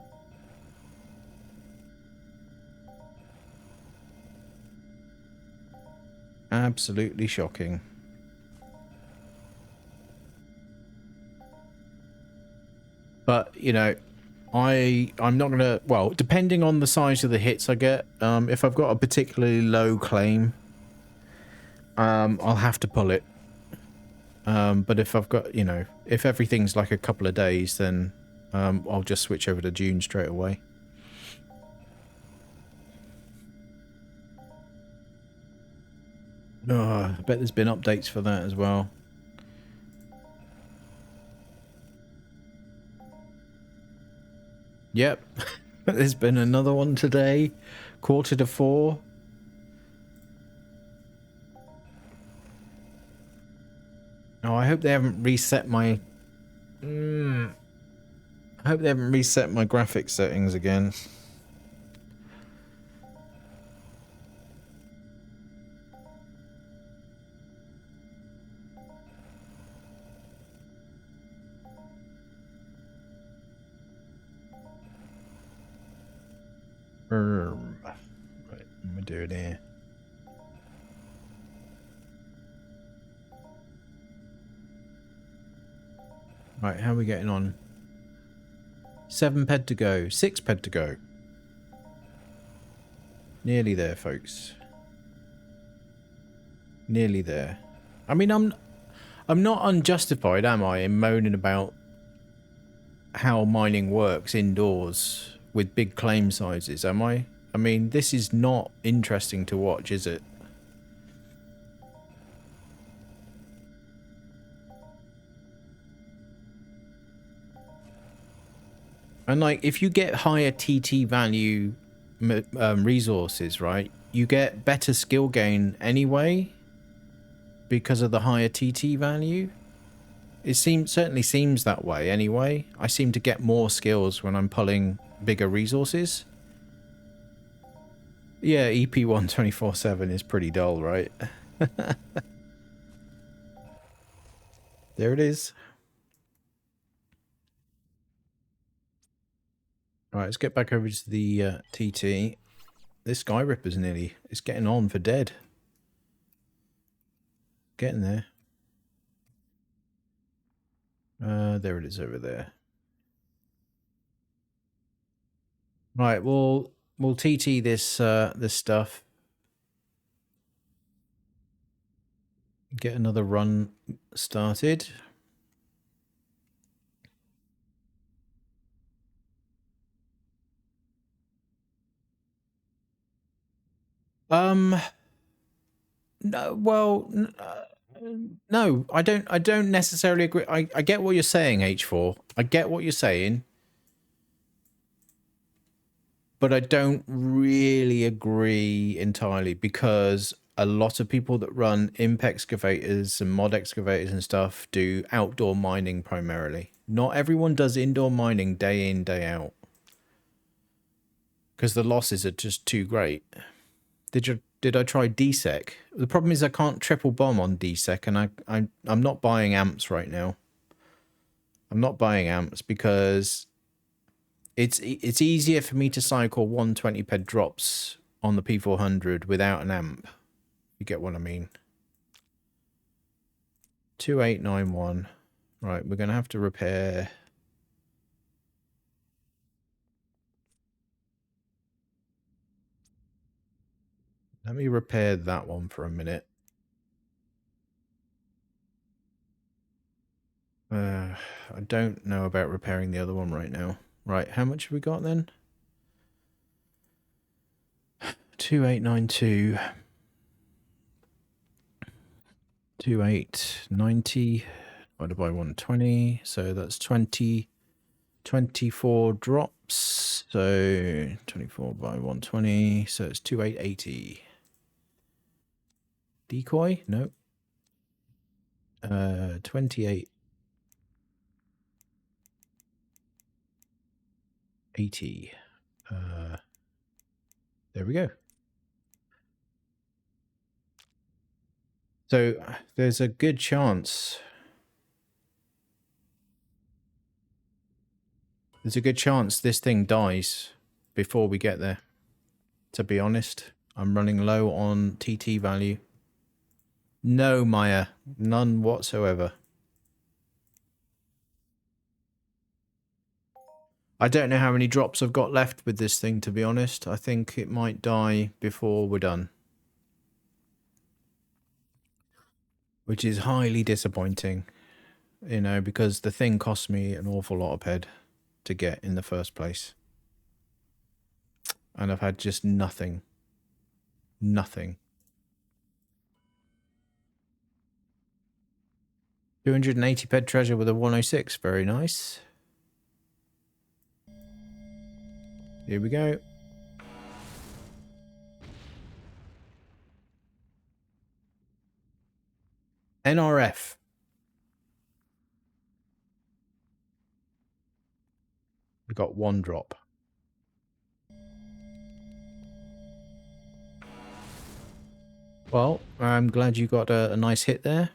B: Absolutely shocking. But, you know, I'm not gonna, well, depending on the size of the hits I get, if I've got a particularly low claim, I'll have to pull it. But if I've got, you know, if everything's like a couple of days, then I'll just switch over to June straight away. Oh, I bet there's been updates for that as well. Yep. There's been another one today. 3:45. Oh, I hope they haven't reset my... I hope they haven't reset my graphics settings again. Right, let me do it here. Right, how are we getting on? 7 ped to go. 6 ped to go. Nearly there, folks. Nearly there. I mean, I'm not unjustified, am I, in moaning about how mining works indoors with big claim sizes, am I? I mean, this is not interesting to watch, is it? And like, if you get higher TT value resources, right, you get better skill gain anyway because of the higher TT value. It certainly seems that way anyway. I seem to get more skills when I'm pulling bigger resources. Yeah, EP1 24/7 is pretty dull, right? There it is. Alright, let's get back over to the TT. This Sky Ripper's it's getting on for dead. Getting there. There it is over there. Right, we'll TT this this stuff. Get another run started. No, well, no, I don't. I don't necessarily agree. I get what you're saying, H4. I get what you're saying, but I don't really agree entirely because a lot of people that run imp excavators and mod excavators and stuff do outdoor mining primarily. Not everyone does indoor mining day in, day out because the losses are just too great. Did I try DSEC? The problem is I can't triple bomb on DSEC, and I'm not buying amps right now. I'm not buying amps because it's easier for me to cycle 120 ped drops on the P400 without an amp. You get what I mean? 2891. Right, we're gonna have to repair. Let me repair that one for a minute. I don't know about repairing the other one right now. Right, how much have we got then? 2892. 2890 divided by 120. So that's 24 drops. So 24 by 120. So it's 2880. Decoy? No. 2880. There we go. So there's a good chance. There's a good chance this thing dies before we get there. To be honest, I'm running low on TT value. No, Maya. None whatsoever. I don't know how many drops I've got left with this thing, to be honest. I think it might die before we're done. Which is highly disappointing, you know, because the thing cost me an awful lot of ped to get in the first place. And I've had just nothing. Nothing. 280 ped treasure with a 106. Very nice. Here we go. NRF. We got one drop. Well, I'm glad you got a nice hit there.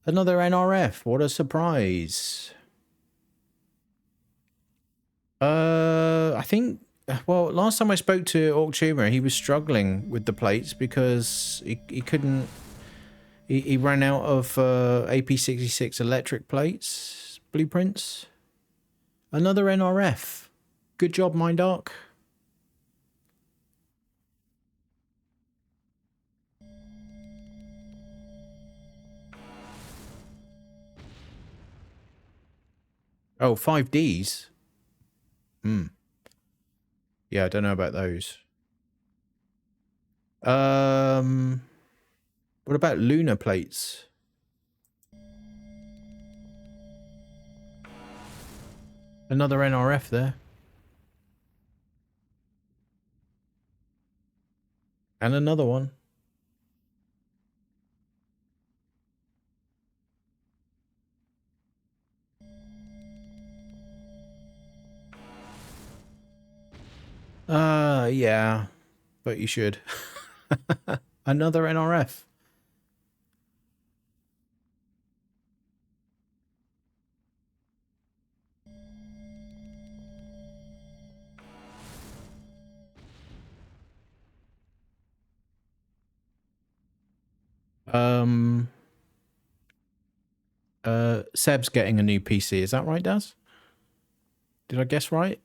B: Another NRF. What a surprise. I think, well, last time I spoke to Orc Tumor, he was struggling with the plates because he couldn't, he ran out of AP66 electric plates, blueprints. Another NRF. Good job, Mindark. Oh, 5Ds. Yeah, I don't know about those. What about lunar plates? Another NRF there. And another one. Yeah, but you should. Another NRF. Seb's getting a new PC. Is that right, Daz? Did I guess right?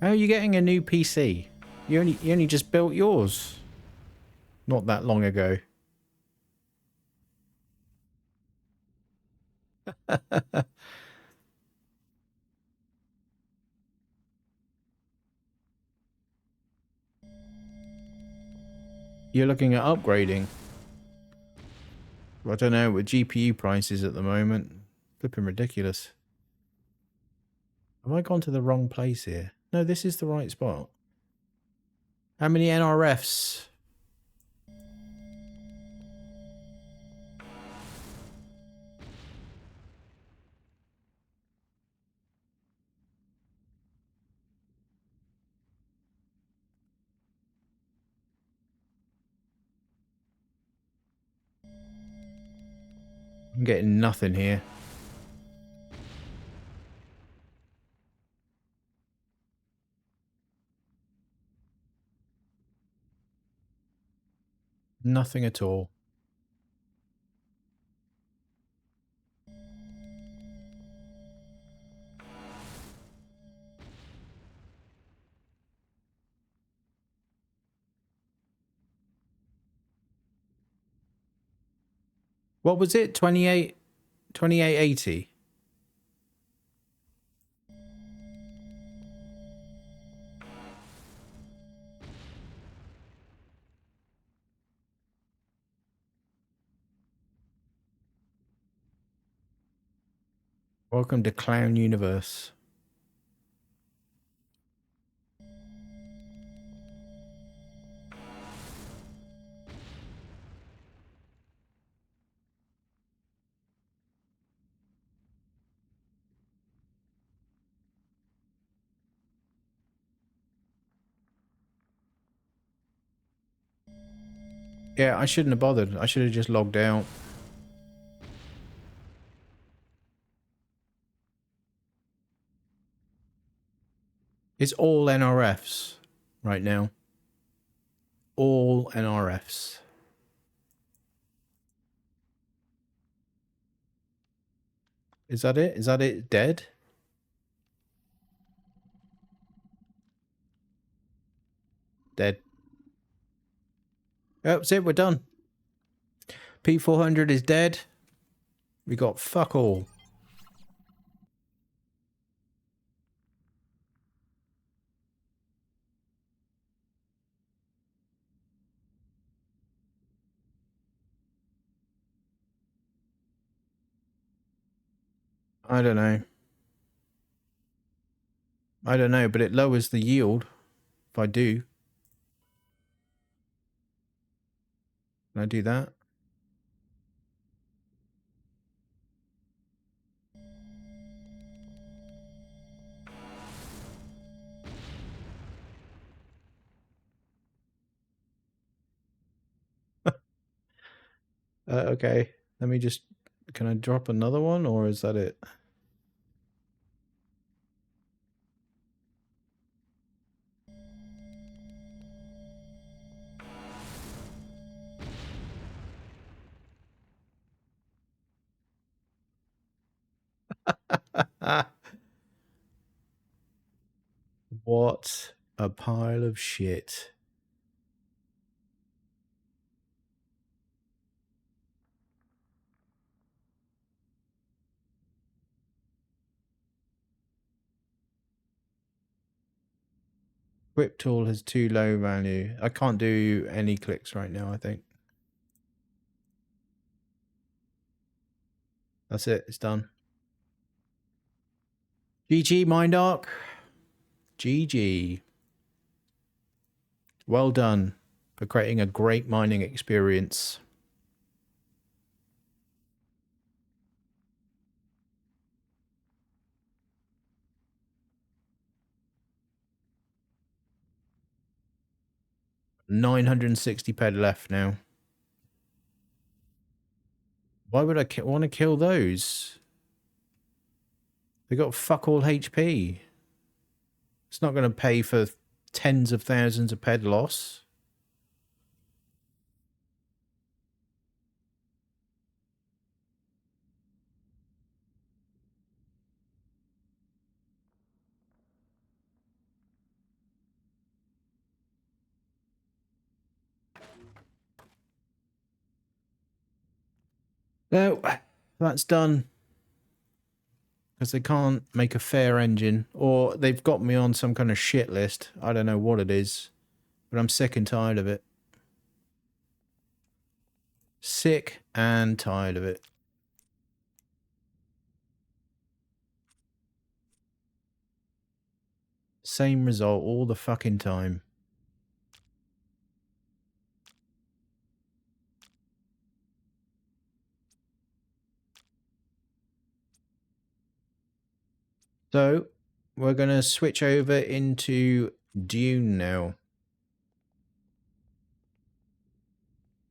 B: How are you getting a new PC? You only just built yours. Not that long ago. You're looking at upgrading. I don't know, with GPU prices at the moment. Flipping ridiculous. Have I gone to the wrong place here? No, this is the right spot. How many NRFs? I'm getting nothing here. Nothing at all. What was it? 2880? Welcome to Clown Universe. Yeah, I shouldn't have bothered. I should have just logged out. It's all NRFs right now. All NRFs. Is that it? Is that it? Dead? Dead. Oh, that's it. We're done. P400 is dead. We got fuck all. I don't know. I don't know, but it lowers the yield if I do. Can I do that? Okay. Let me just... Can I drop another one, or is that it? What a pile of shit. Whip tool has too low value. I can't do any clicks right now, I think. That's it. It's done. GG, Mindark. GG. Well done for creating a great mining experience. $960 left now. Why would I want to kill those? They got fuck all HP. It's not going to pay for tens of thousands of ped loss. No, that's done. Because they can't make a fair engine. Or they've got me on some kind of shit list. I don't know what it is. But I'm sick and tired of it. sick and tired of it. Same result all the fucking time. So, we're going to switch over into Dune now.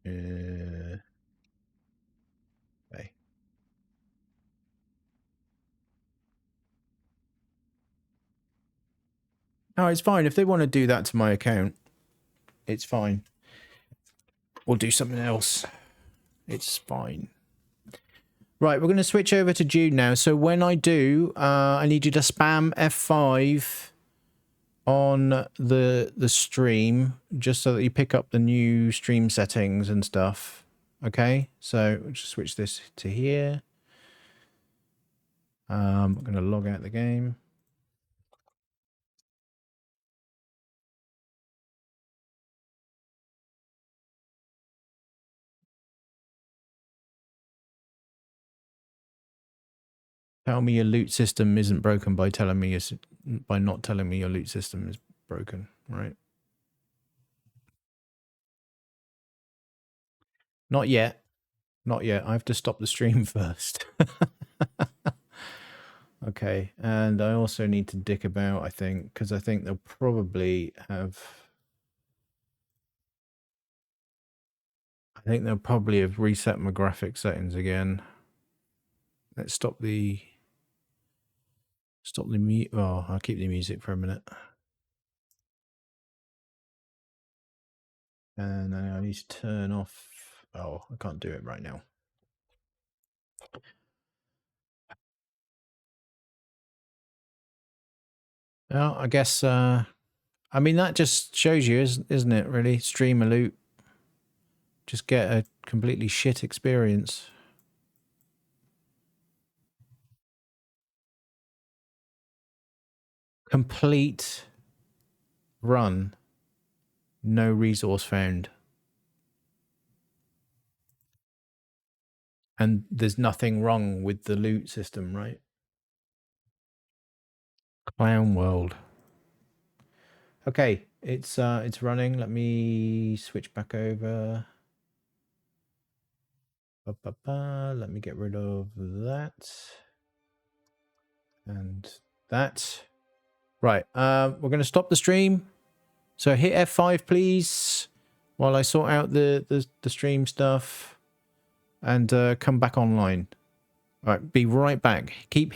B: Okay. Oh, it's fine. If they want to do that to my account, it's fine. We'll do something else. It's fine. Right, we're going to switch over to Dune now. So when I do, I need you to spam F5 on the stream, just so that you pick up the new stream settings and stuff. Okay, so we'll just switch this to here. I'm going to log out the game. Tell me your loot system isn't broken by telling me by not telling me your loot system is broken, right? Not yet. Not yet. I have to stop the stream first. Okay, and I also need to dick about, I think, because I think they'll probably have... I think they'll probably have reset my graphic settings again. Let's stop the... Stop the mute. Oh, I'll keep the music for a minute. And then I need to turn off... Oh, I can't do it right now. Well, I guess... I mean, that just shows you, isn't it, really? Stream a loot. Just get a completely shit experience. Complete run. No resource found. And there's nothing wrong with the loot system, right? Clown world. Okay, it's running. Let me switch back over. Let me get rid of that. And that. Right, we're going to stop the stream. So hit F5, please, while I sort out the stream stuff. And come back online. All right, be right back. Keep